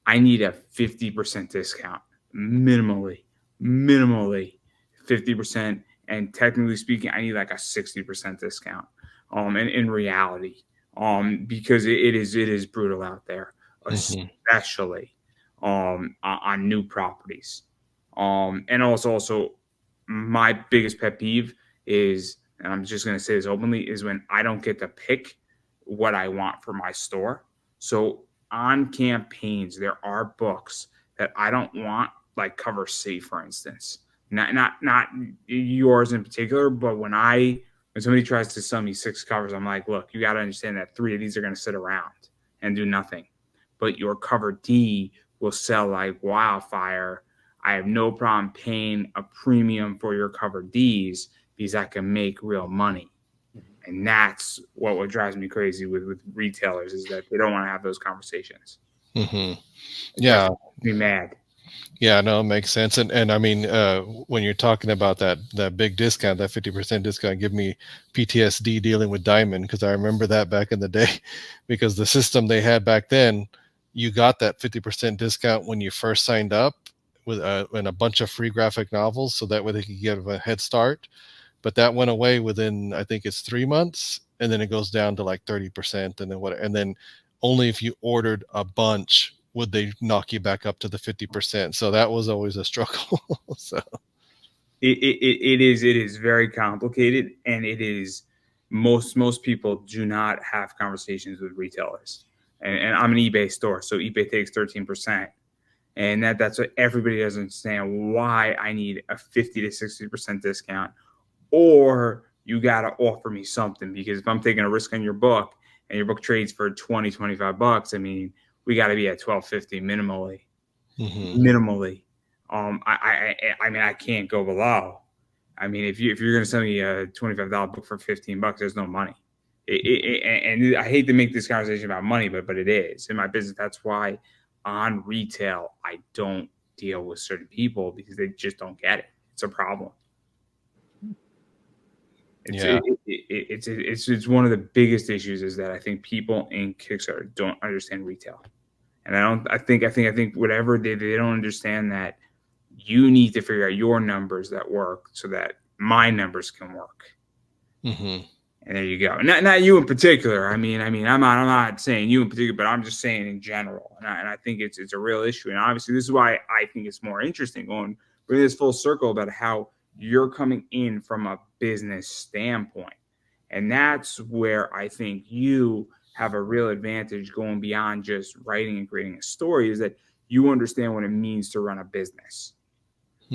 S1: I need a 50% discount, minimally 50%. And technically speaking, I need like a 60% discount. And in reality, because it is brutal out there, especially on new properties. And also my biggest pet peeve is, and I'm just going to say this openly, is when I don't get to pick what I want for my store. So on campaigns, there are books that I don't want, like cover C, for instance. Not yours in particular, but when somebody tries to sell me 6 covers, I'm like, look, you got to understand that 3 of these are going to sit around and do nothing. But your cover D will sell like wildfire. I have no problem paying a premium for your cover Ds because I can make real money. And that's what drives me crazy with retailers, is that they don't want to have those conversations.
S2: Yeah.
S1: Be mad.
S2: Yeah, no, it makes sense. And I mean, when you're talking about that big discount, that 50% discount, give me PTSD dealing with Diamond, because I remember that back in the day, because the system they had back then, you got that 50% discount when you first signed up with and a bunch of free graphic novels, so that way they could give a head start. But that went away within, I think it's 3 months, and then it goes down to like 30%, and then only if you ordered a bunch would they knock you back up to the 50%. So that was always a struggle. So
S1: it is very complicated, and it is most people do not have conversations with retailers. And I'm an eBay store, so eBay takes 13%. And that's what everybody doesn't understand, why I need a 50 to 60% discount. Or you got to offer me something, because if I'm taking a risk on your book and your book trades for 20, 25 bucks, I mean, we got to be at $12.50 minimally. Minimally. I mean, I can't go below. I mean, if you're going to sell me a $25 book for 15 bucks, there's no money. And I hate to make this conversation about money, but it is in my business. That's why on retail, I don't deal with certain people, because they just don't get it. It's a problem. It's one of the biggest issues, is that I think people in Kickstarter don't understand retail. And I think whatever they don't understand that you need to figure out your numbers that work so that my numbers can work. And there you go. Not you in particular. I mean, I'm not saying you in particular, but I'm just saying in general. And I think it's a real issue. And obviously, this is why I think it's more interesting bring this full circle about how you're coming in from a business standpoint. And that's where I think you have a real advantage, going beyond just writing and creating a story, is that you understand what it means to run a business.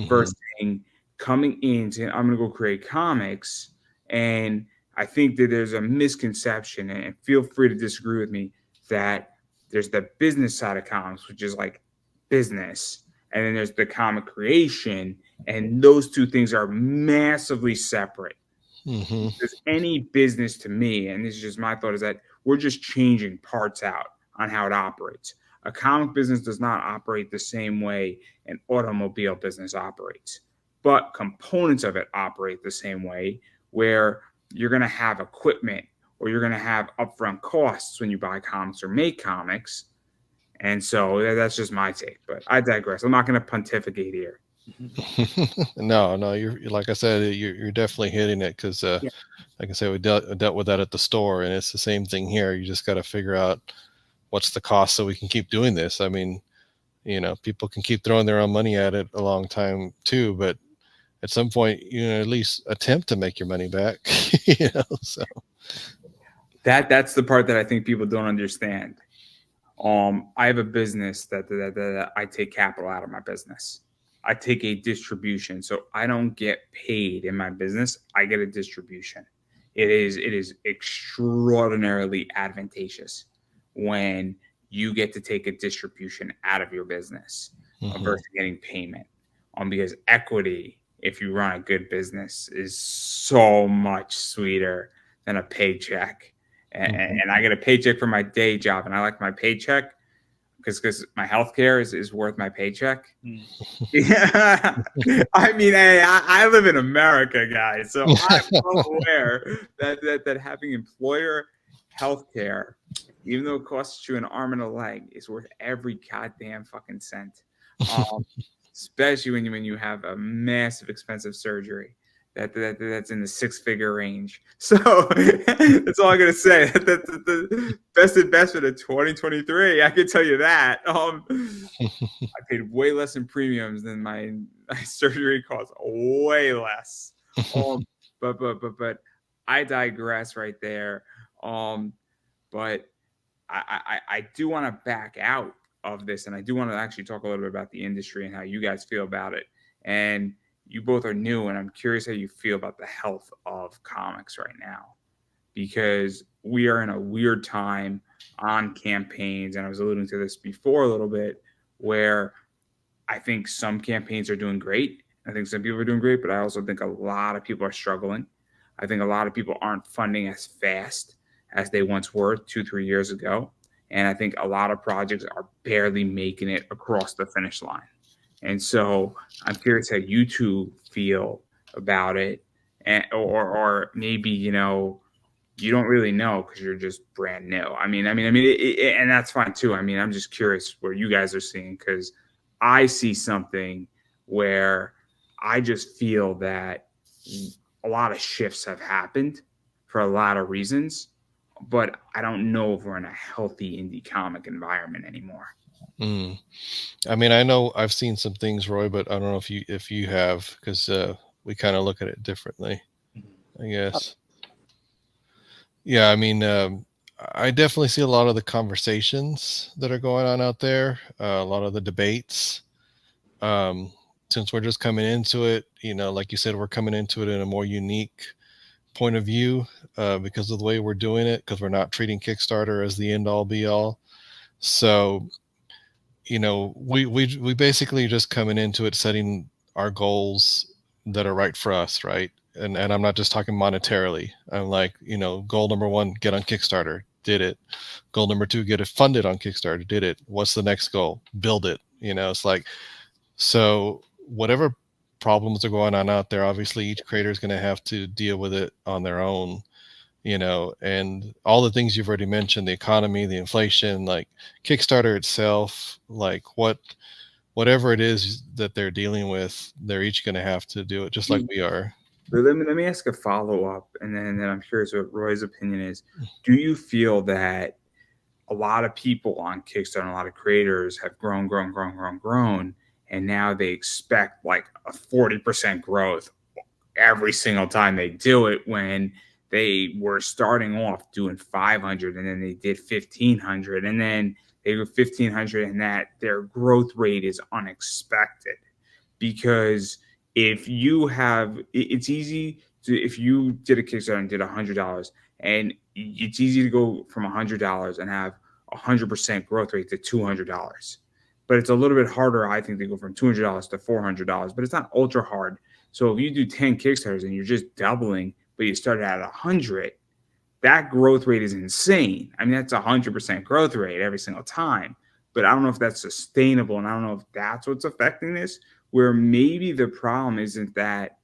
S1: First thing, coming in saying, I'm going to go create comics. And I think that there's a misconception, and feel free to disagree with me, that there's the business side of comics, which is like business. And then there's the comic creation. And those two things are massively separate. There's any business, to me, and this is just my thought, is that we're just changing parts out on how it operates. A comic business does not operate the same way an automobile business operates. but components of it operate the same way, where you're going to have equipment or you're going to have upfront costs when you buy comics or make comics. And so that's just my take, but I digress. I'm not going to pontificate here.
S2: No, you're like I said, you're definitely hitting it because,
S3: Yeah.
S2: like I said, we dealt with that at the store, and it's the same thing here. You just got to figure out what's the cost so we can keep doing this. I mean, people can keep throwing their own money at it a long time too, but at some point, at least attempt to make your money back. So
S1: that's the part that I think people don't understand. I have a business that I take capital out of my business. I take a distribution, so I don't get paid in my business. I get a distribution. It is extraordinarily advantageous when you get to take a distribution out of your business versus getting payment. Because equity, if you run a good business, is so much sweeter than a paycheck. And I get a paycheck for my day job, and I like my paycheck because my healthcare is worth my paycheck. Yeah, I mean, hey, I live in America, guys, so I'm well aware that having employer healthcare, even though it costs you an arm and a leg, is worth every goddamn fucking cent. Especially when you have a massive expensive surgery that's in the 6-figure range. So that's all I'm gonna say. That's the best investment of 2023. I can tell you that. I paid way less in premiums than my surgery cost. Way less. But I digress right there. But I do want to back out of this, and I do want to actually talk a little bit about the industry and how you guys feel about it. And you both are new, and I'm curious how you feel about the health of comics right now, because we are in a weird time on campaigns, and I was alluding to this before a little bit, where I think some campaigns are doing great. I think some people are doing great, but I also think a lot of people are struggling. I think a lot of people aren't funding as fast as they once were 2-3 years ago. And I think a lot of projects are barely making it across the finish line. And so I'm curious how you two feel about it, or maybe you don't really know because you're just brand new. I mean, and that's fine too. I mean, I'm just curious where you guys are seeing, because I see something where I just feel that a lot of shifts have happened for a lot of reasons, but I don't know if we're in a healthy indie comic environment anymore.
S2: I mean, I know I've seen some things, Roy, but I don't know if you have, because we kind of look at it differently, I guess. Yeah, I mean, I definitely see a lot of the conversations that are going on out there, a lot of the debates. Since we're just coming into it, like you said, we're coming into it in a more unique point of view because of the way we're doing it, because we're not treating Kickstarter as the end all be all. So we basically just coming into it, setting our goals that are right for us, right? And I'm not just talking monetarily. I'm like, goal number 1, get on Kickstarter, did it. Goal number 2, get it funded on Kickstarter, did it. What's the next goal? Build it. It's like, so whatever problems are going on out there, obviously each creator is going to have to deal with it on their own. And all the things you've already mentioned, the economy, the inflation, like Kickstarter itself, like whatever it is that they're dealing with, they're each going to have to do it just like we are.
S1: But let me ask a follow-up, and then I'm curious what Roy's opinion is. Do you feel that a lot of people on Kickstarter and a lot of creators have grown, and now they expect like a 40% growth every single time they do it, when they were starting off doing 500 and then they did 1500 and then they do 1500, and that their growth rate is unexpected? Because if you have, it's easy to, if you did a Kickstarter and did $100, and it's easy to go from $100 and have 100% growth rate to $200. But it's a little bit harder, I think, to go from $200 to $400, but it's not ultra hard. So if you do 10 Kickstarters and you're just doubling, but you started at 100, that growth rate is insane. I mean, that's 100% growth rate every single time. But I don't know if that's sustainable, and I don't know if that's what's affecting this, where maybe the problem isn't that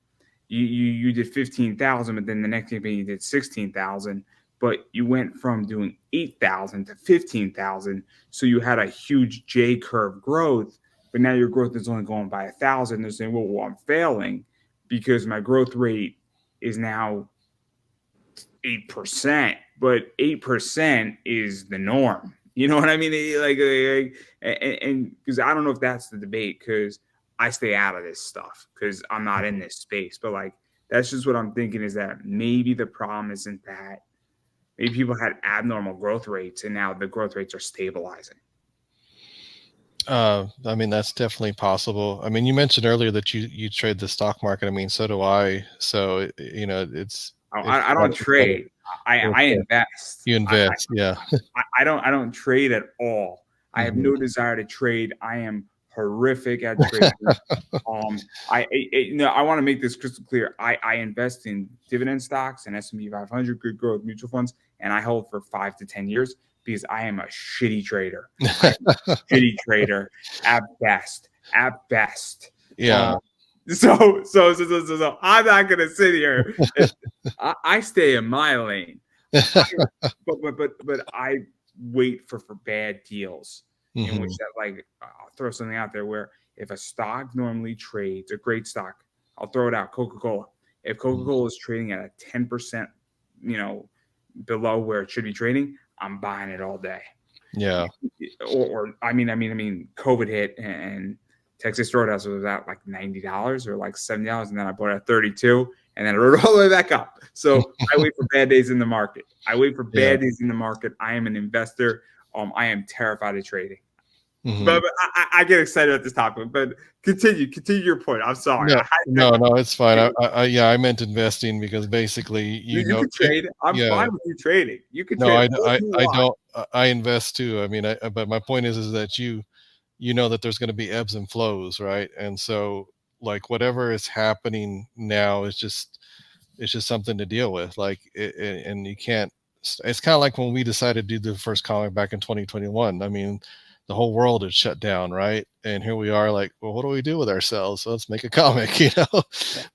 S1: you did 15,000, but then the next campaign you did 16,000, but you went from doing 8,000 to 15,000. So you had a huge J curve growth, but now your growth is only going by 1,000. They're saying, well, I'm failing because my growth rate is now 8%, but 8% is the norm. You know what I mean? And because I don't know if that's the debate, because I stay out of this stuff because I'm not in this space. But like, that's just what I'm thinking, is that maybe the problem isn't that. Maybe people had abnormal growth rates and now the growth rates are stabilizing.
S2: I mean, that's definitely possible. I mean, you mentioned earlier that you trade the stock market. I mean, so do I. So, you know,
S1: I don't trade. I invest.
S2: You invest, yeah.
S1: I don't trade at all. I have no desire to trade. I am horrific at trading. I want to make this crystal clear. I invest in dividend stocks and S&P 500 good growth mutual funds, and I hold for 5 to 10 years because I am a shitty trader. Shitty trader at best. At best.
S2: Yeah.
S1: So I'm not gonna sit here. I stay in my lane, but I wait for bad deals in which that, like, I'll throw something out there where if a stock normally trades a great stock, I'll throw it out. Coca-Cola. If Coca-Cola is trading at a 10%, below where it should be trading, I'm buying it all day.
S2: Yeah.
S1: Or I mean, COVID hit and Texas Roadhouse was at like $90 or like $70, and then I bought it at 32, and then it rode all the way back up. So I wait for bad days in the market. I am an investor. I am terrified of trading. But I get excited at this topic. But continue your point. I'm sorry.
S2: No, it's fine. I meant investing because basically
S1: you can trade. I'm fine with you trading. You can trade.
S2: I invest too. I mean, but my point is that you know that there's going to be ebbs and flows, right? And so, like, whatever is happening now is just something to deal with. Like, and you can't. It's kind of like when we decided to do the first comic back in 2021. I mean, the whole world had shut down, right? And here we are, like, well, what do we do with ourselves? So let's make a comic,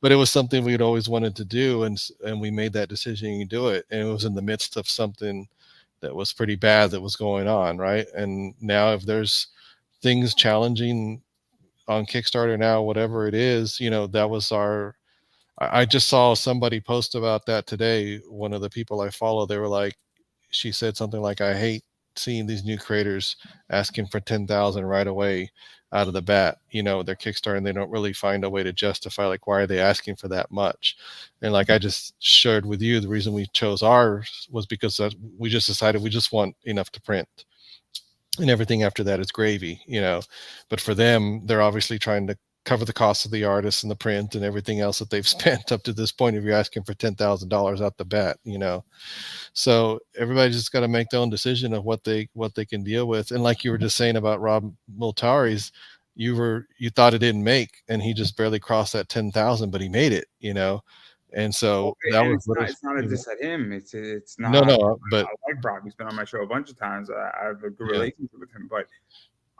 S2: But it was something we'd always wanted to do, and we made that decision to do it. And it was in the midst of something that was pretty bad that was going on, right? And now, if there's things challenging on Kickstarter now, whatever it is, that was I just saw somebody post about that today. One of the people I follow, they were like, she said something like, I hate seeing these new creators asking for 10,000 right away out of the bat, their Kickstarter, and they don't really find a way to justify, like, why are they asking for that much? And like I just shared with you, the reason we chose ours was because we just decided we just want enough to print, and everything after that is gravy, but for them, they're obviously trying to cover the cost of the artist and the print and everything else that they've spent up to this point. If you're asking for $10,000 out the bat, so everybody's just got to make their own decision of what they can deal with. And like you were just saying about Rob Multari's, you thought it didn't make, and he just barely crossed that 10,000, but he made it, And so
S1: it's not a diss at him. It's not.
S2: No, but
S1: I like Rob. He's been on my show a bunch of times. I have a good relationship with him, but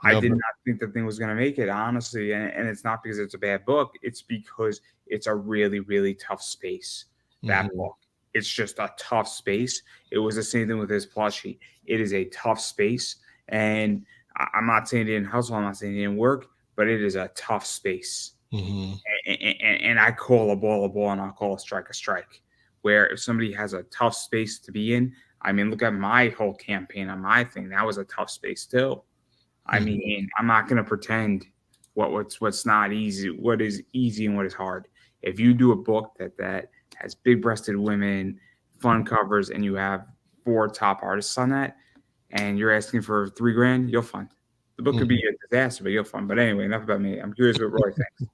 S1: I did not think the thing was going to make it, honestly. And it's not because it's a bad book. It's because it's a really, really tough space. That book. It's just a tough space. It was the same thing with his plushie. It is a tough space. And I'm not saying it didn't hustle. I'm not saying it didn't work, but it is a tough space. And I call a ball, and I'll call a strike. Where if somebody has a tough space to be in, I mean, look at my whole campaign on my thing. That was a tough space too. I mean, I'm not going to pretend what's not easy, what is easy and what is hard. If you do a book that has big-breasted women, fun covers, and you have 4 top artists on that, and you're asking for $3,000, you'll fund. The book could be a disaster, but you'll fund. But anyway, enough about me. I'm curious what Roy thinks.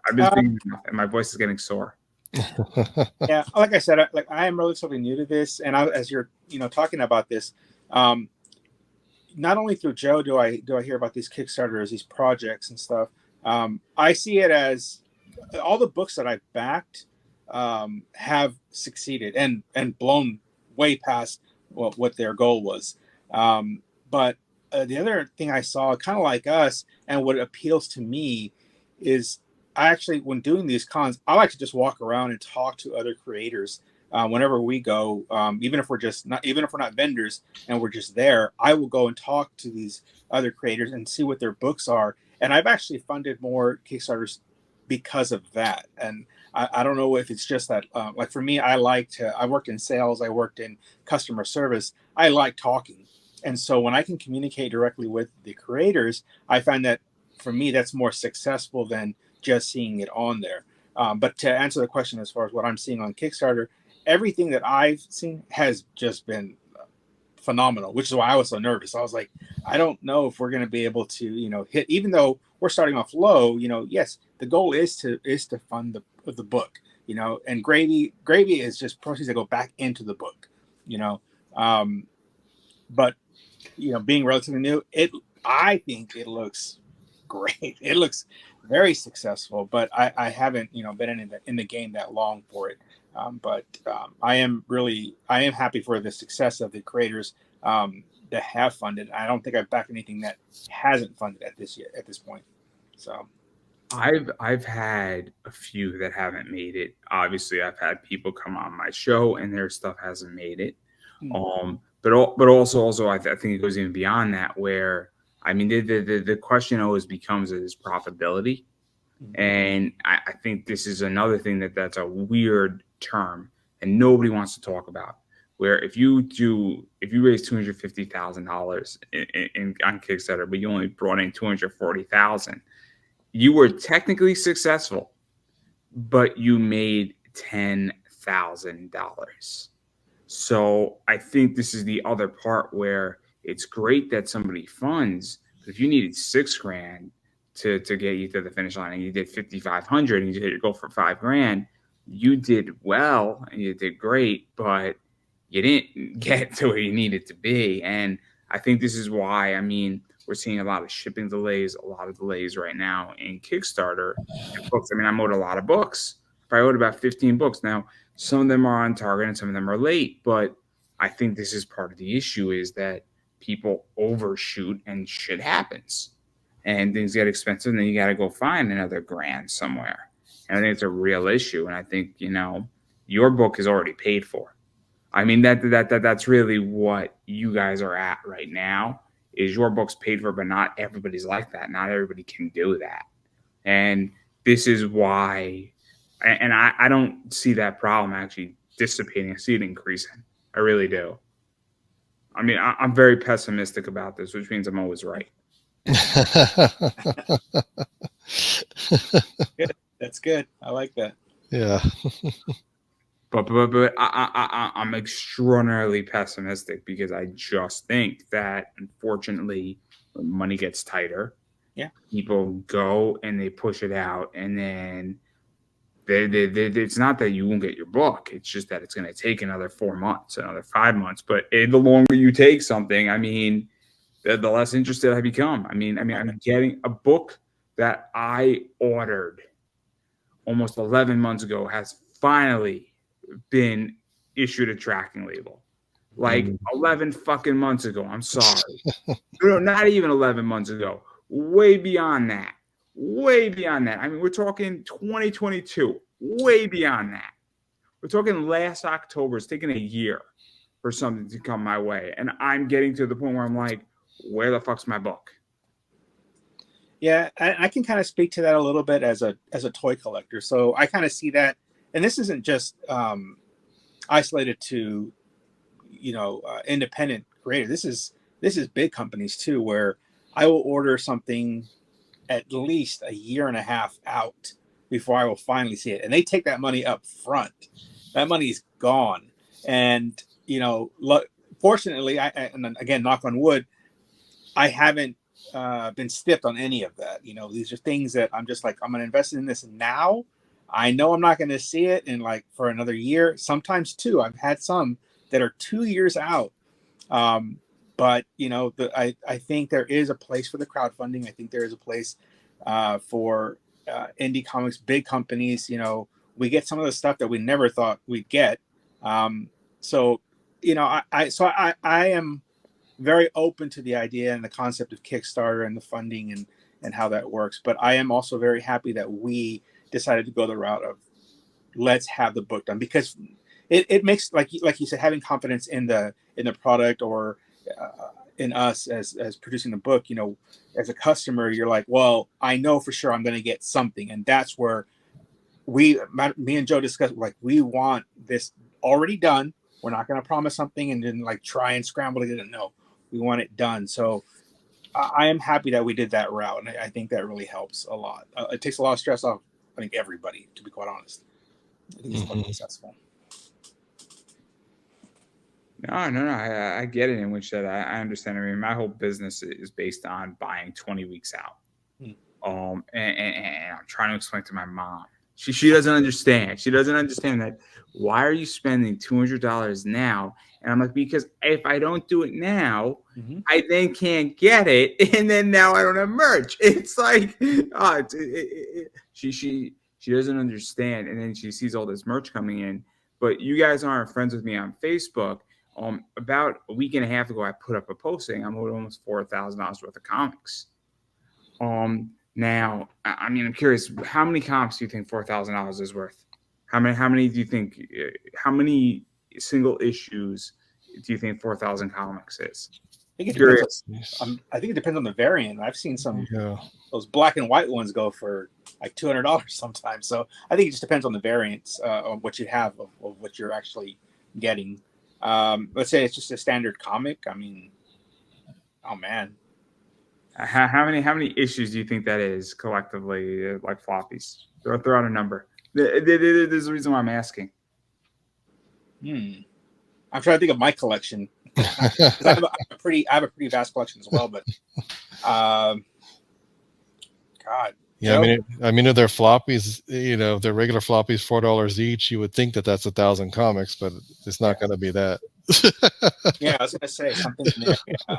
S1: I've been thinking enough, and my voice is getting sore.
S3: Yeah, like I said, I am relatively new to this, and as you're talking about this, not only through Joe do I hear about these Kickstarters, these projects and stuff. I see it as all the books that I've backed have succeeded and blown way past what their goal was. But the other thing I saw, kind of like us, and what appeals to me is I actually, when doing these cons, I like to just walk around and talk to other creators. Whenever we go, even if we're not vendors and we're just there, I will go and talk to these other creators and see what their books are. And I've actually funded more Kickstarters because of that. And I don't know if it's just that, like for me, I worked in sales, I worked in customer service. I like talking. And so when I can communicate directly with the creators, I find that for me, that's more successful than just seeing it on there. But to answer the question, as far as what I'm seeing on Kickstarter, everything that I've seen has just been phenomenal, which is why I was so nervous. I was like, I don't know if we're going to be able to, hit, even though we're starting off low, yes, the goal is to fund the book, and gravy is just proceeds that go back into the book, but being relatively new, I think it looks great. It looks very successful, but I haven't, been in the game that long for it. But I am happy for the success of the creators that have funded. I don't think I've backed anything that hasn't funded at this point. So
S1: I've had a few that haven't made it. Obviously, I've had people come on my show and their stuff hasn't made it. But also I think it goes even beyond that, where I mean the question always becomes is profitability. And I think this is another thing that's a weird term and nobody wants to talk about. Where if you raise $250,000 on Kickstarter, but you only brought in 240,000, you were technically successful, but you made $10,000. So I think this is the other part where it's great that somebody funds, but if you needed $6,000 to get you to the finish line and you did 5,500 and you hit your goal for $5,000, you did well and you did great, but you didn't get to where you needed to be. And I think this is why, I mean, we're seeing a lot of shipping delays, a lot of delays right now in Kickstarter books. I mean, I owed a lot of books. I owed about 15 books. Now, some of them are on target and some of them are late, but I think this is part of the issue is that people overshoot and shit happens and things get expensive and then you got to go find another grand somewhere. And I think it's a real issue. And I think, your book is already paid for. I mean, that's really what you guys are at right now is your book's paid for, but not everybody's like that. Not everybody can do that. And this is why, and I don't see that problem actually dissipating. I see it increasing. I really do. I mean, I'm very pessimistic about this, which means I'm always right.
S3: Good. That's good. I like that.
S2: Yeah.
S1: But I'm extraordinarily pessimistic because I just think that unfortunately when money gets tighter, people go and they push it out, and then it's not that you won't get your book. It's just that it's going to take another 4 months, another 5 months. But the longer you take something, I mean, the less interested I become. I mean, I'm getting a book that I ordered almost 11 months ago has finally been issued a tracking label. Like 11 fucking months ago. I'm sorry. No, not even 11 months ago. Way beyond that. Way beyond that. I mean, we're talking 2022. Way beyond that. We're talking last October. It's taken a year for something to come my way. And I'm getting to the point where I'm like, where the fuck's my book?
S3: Yeah, I can kind of speak to that a little bit as a toy collector. So I kind of see that, and this isn't just isolated to independent creators. This is big companies too, where I will order something at least a year and a half out before I will finally see it, and they take that money up front. That money's gone, and fortunately, and again, knock on wood, I haven't been stiffed on any of that. These are things that I'm just like, I'm going to invest in this now. I know I'm not going to see it in like for another year, sometimes two. I've had some that are 2 years out. But I think there is a place for the crowdfunding. I think there is a place for indie comics, big companies. We get some of the stuff that we never thought we'd get. So I am very open to the idea and the concept of Kickstarter and the funding and how that works. But I am also very happy that we decided to go the route of let's have the book done, because it makes, like you said, having confidence in the product, or in us as producing the book. You know, as a customer, you're like, well, I know for sure I'm going to get something, and that's where me and Joe discussed, like, we want this already done. We're not going to promise something and then like try and scramble to get it. No, we want it done. So I am happy that we did that route, and I think that really helps a lot. It takes a lot of stress off, I think, everybody, to be quite honest. I think it's quite successful.
S1: No, I get it. In which that I understand. I mean, my whole business is based on buying 20 weeks out. And I'm trying to explain to my mom. She doesn't understand. She doesn't understand that. Why are you spending $200 now? And I'm like, because if I don't do it now, I then can't get it, and then now I don't have merch. It's like, she doesn't understand, and then she sees all this merch coming in. But you guys aren't friends with me on Facebook. About a week and a half ago, I put up a posting. I'm owed almost $4,000 worth of comics. Now, I mean, I'm curious, how many comics do you think $4,000 is worth? How many do you think? How many single issues do you think 4,000 comics is?
S3: I think it depends on the variant. I've seen some those black and white ones go for like $200 sometimes. So I think it just depends on the variants of what you have, of what you're actually getting. Let's say it's just a standard comic. I mean, oh man,
S1: how many issues do you think that is collectively, like floppies? Throw out a number. There's a reason why I'm asking.
S3: I'm trying to think of my collection. I have a pretty vast collection as well. But God,
S2: yeah, I mean, if they're floppies, you know, if they're regular floppies, $4 each, you would think that that's 1,000 comics, but it's not going to be that.
S3: Yeah, I was going to say something in there. Yeah.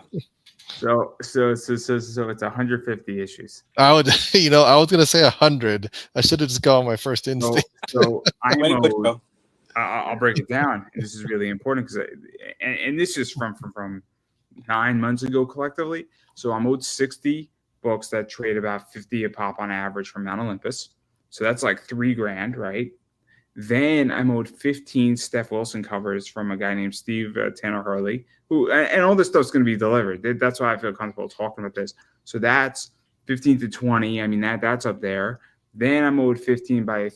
S1: So it's 150 issues.
S2: I would, I was going to say 100. I should have just gone my first instinct.
S1: So I'll break it down. And this is really important because, and this is from 9 months ago collectively. So I'm owed 60 books that trade about 50 a pop on average from Mount Olympus. So that's like $3,000, right? Then I'm owed 15 Steph Wilson covers from a guy named Steve Tanner Hurley, who, and all this stuff's going to be delivered. That's why I feel comfortable talking about this. So that's 15 to 20. I mean, that's up there. Then I'm owed 15 by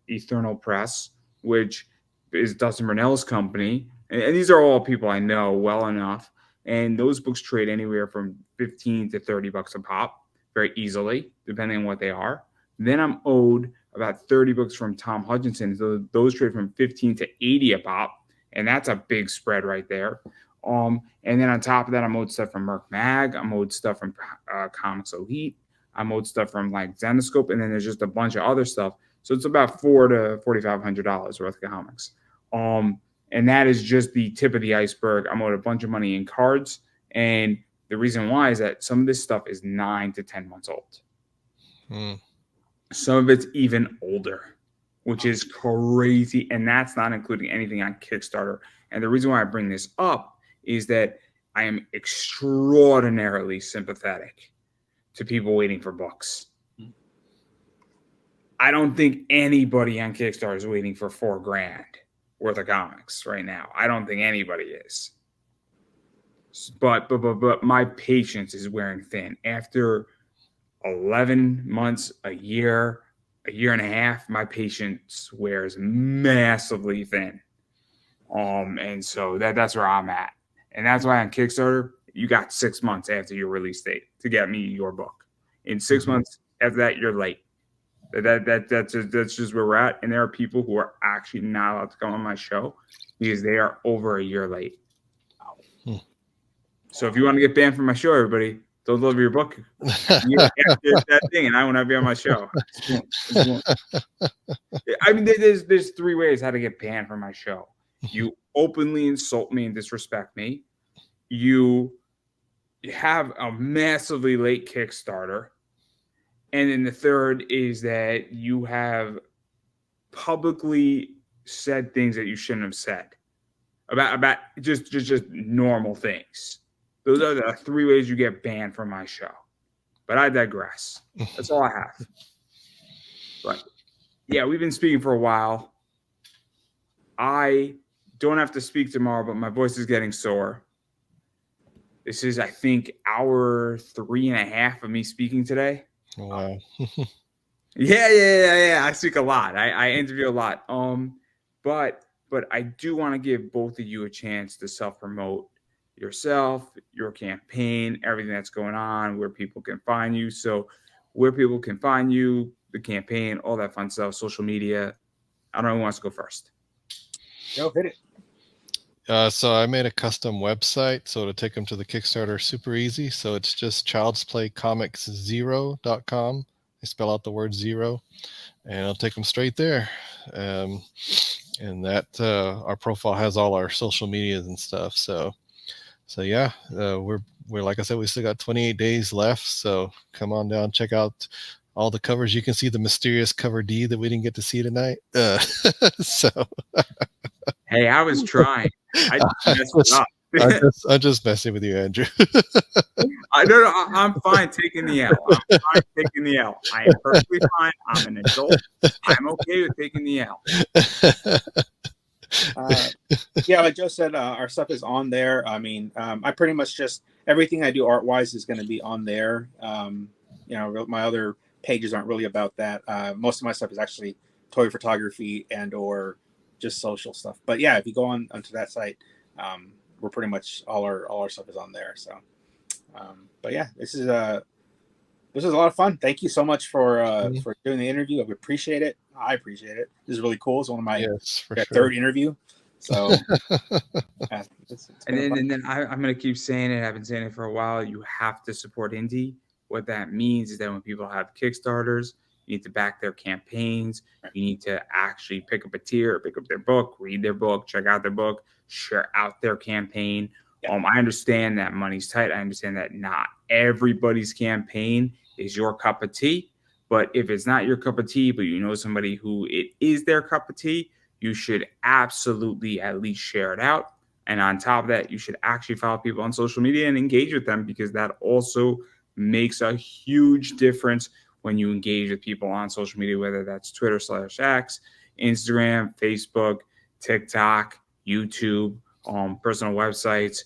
S1: Eternal Press, which is Dustin Burnell's company. And these are all people I know well enough. And those books trade anywhere from 15 to 30 bucks a pop very easily, depending on what they are. Then I'm owed about 30 books from Tom Hutchinson. So those trade from 15 to 80 a pop. And that's a big spread right there. And then on top of that, I'm owed stuff from Merc Mag. I'm owed stuff from Comics Elite. I'm owed stuff from like Zenoscope. And then there's just a bunch of other stuff. So it's about $400 to $4,500 worth of comics. And that is just the tip of the iceberg. I'm owed a bunch of money in cards. And the reason why is that some of this stuff is 9 to 10 months old. Some of it's even older, which is crazy. And that's not including anything on Kickstarter. And the reason why I bring this up is that I am extraordinarily sympathetic to people waiting for books. I don't think anybody on Kickstarter is waiting for $4,000 worth of comics right now. I don't think anybody is. But my patience is wearing thin. After 11 months, a year and a half, my patience wears massively thin. And so that's where I'm at. And that's why on Kickstarter, you got 6 months after your release date to get me your book. In 6 months after that, you're late. That's just where we're at. And there are people who are actually not allowed to come on my show because they are over a year late. So if you want to get banned from my show, everybody, don't deliver your book. That thing, and I won't have you on my show. I mean, there's 3 ways how to get banned from my show. You openly insult me and disrespect me. You have a massively late Kickstarter. And then the third is that you have publicly said things that you shouldn't have said about just normal things. Those are the 3 ways you get banned from my show. But I digress. That's all I have. But yeah, we've been speaking for a while. I don't have to speak tomorrow, but my voice is getting sore. This is, I think, hour 3.5 of me speaking today.
S2: Wow.
S1: Yeah. I speak a lot. I interview a lot. But I do want to give both of you a chance to self-promote yourself, your campaign, everything that's going on, where people can find you. So where people can find you, the campaign, all that fun stuff, social media. I don't know who wants to go first.
S3: Go hit it.
S2: So I made a custom website, so to take them to the Kickstarter, super easy. So it's just childsplaycomics0.com. I spell out the word zero, and I'll take them straight there. And that our profile has all our social medias and stuff. So yeah, we're like I said, we still got 28 days left. So come on down, check out all the covers. You can see the mysterious cover D that we didn't get to see tonight. So.
S1: Hey, I was trying. I messed it up.
S2: I'm just messing with you, Andrew.
S1: I'm fine taking the L. I'm fine taking the L. I am perfectly fine. I'm an adult. I'm okay with taking the L.
S3: Yeah, like Joe said, our stuff is on there. I mean, I pretty much just everything I do art wise is going to be on there. My other pages aren't really about that. Most of my stuff is actually toy photography and or just social stuff. But yeah, if you go onto that site, we're pretty much all our stuff is on there. So, but yeah, this is a lot of fun. Thank you so much for doing the interview. I appreciate it. I appreciate it. This is really cool. It's one of my third interview. So, it's
S1: and then I'm going to keep saying it. I've been saying it for a while. You have to support indie. What that means is that when people have Kickstarters, you need to back their campaigns. You need to actually pick up a tier, pick up their book, read their book, check out their book, share out their campaign. I understand that money's tight. I understand that not everybody's campaign is your cup of tea. But if it's not your cup of tea, but you know somebody who it is their cup of tea, you should absolutely at least share it out. And on top of that, you should actually follow people on social media and engage with them, because that also makes a huge difference when you engage with people on social media, whether that's Twitter/X, Instagram, Facebook, TikTok, YouTube, personal websites.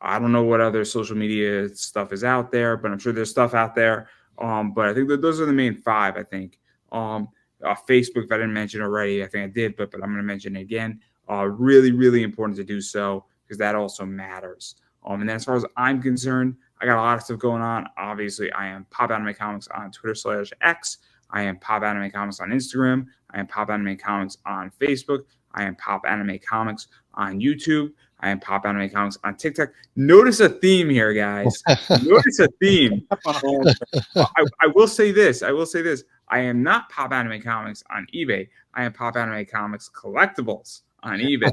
S1: I don't know what other social media stuff is out there, but I'm sure there's stuff out there. But I think that those are the main 5, I think. Facebook, if I didn't mention already, I think I did, but I'm going to mention it again. Really, really important to do so, because that also matters. And then as far as I'm concerned, I got a lot of stuff going on. Obviously, I am Pop Anime Comics on Twitter/X. I am Pop Anime Comics on Instagram. I am Pop Anime Comics on Facebook. I am Pop Anime Comics on YouTube. I am Pop Anime Comics on TikTok. Notice a theme here, guys. Notice a theme. I will say this. I am not Pop Anime Comics on eBay. I am Pop Anime Comics Collectibles on eBay.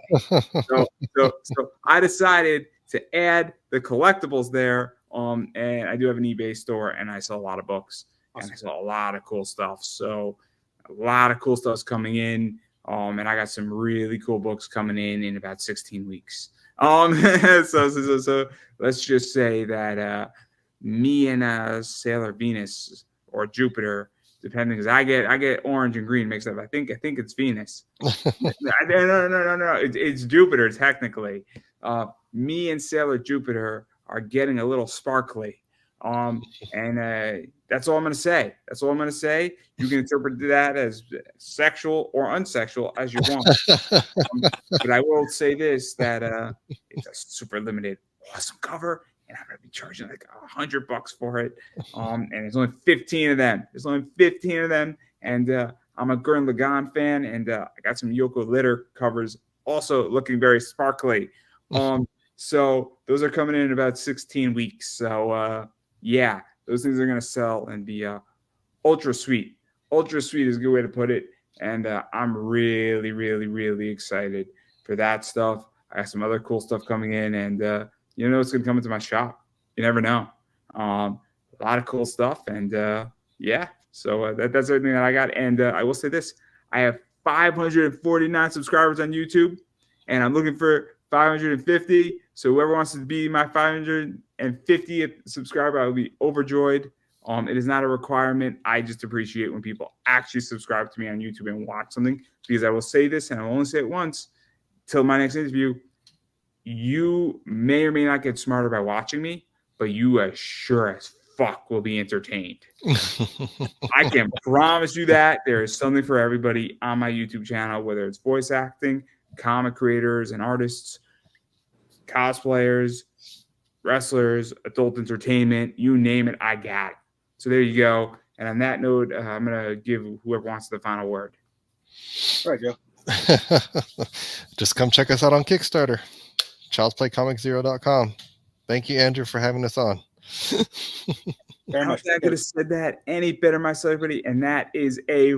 S1: So I decided to add the collectibles there. And I do have an eBay store, and I sell a lot of books, and I sell a lot of cool stuff. So a lot of cool stuff's coming in. And I got some really cool books coming in about 16 weeks. So let's just say that me and Sailor Venus or Jupiter, depending, because I get orange and green mixed up. I think it's Venus. No. It's Jupiter technically. Me and Sailor Jupiter are getting a little sparkly. And that's all I'm going to say. You can interpret that as sexual or unsexual as you want. But I will say this, that it's a super limited, awesome cover, and I'm going to be charging like $100 for it. And there's only 15 of them. And I'm a Gurren Lagann fan, and I got some Yoko Litter covers also looking very sparkly. So those are coming in about 16 weeks. So yeah, those things are going to sell and be ultra sweet. Ultra sweet is a good way to put it. And I'm really, really, really excited for that stuff. I have some other cool stuff coming in, and it's going to come into my shop. You never know. A lot of cool stuff. And yeah, so that's everything that I got. And I will say this. I have 549 subscribers on YouTube, and I'm looking for 550. So whoever wants to be my 550th subscriber, I will be overjoyed. It is not a requirement. I just appreciate when people actually subscribe to me on YouTube and watch something, because I will say this, and I will only say it once till my next interview. You may or may not get smarter by watching me, but you as sure as fuck will be entertained. I can promise you that there is something for everybody on my YouTube channel, whether it's voice acting, comic creators and artists, cosplayers, wrestlers, adult entertainment, you name it, I got it. So there you go. And on that note, I'm going to give whoever wants the final word.
S3: All right, Joe.
S2: Just come check us out on Kickstarter, childsplaycomiczero.com. Thank you, Andrew, for having us on.
S3: Very much.
S1: I could have said that any better myself, everybody. And that is a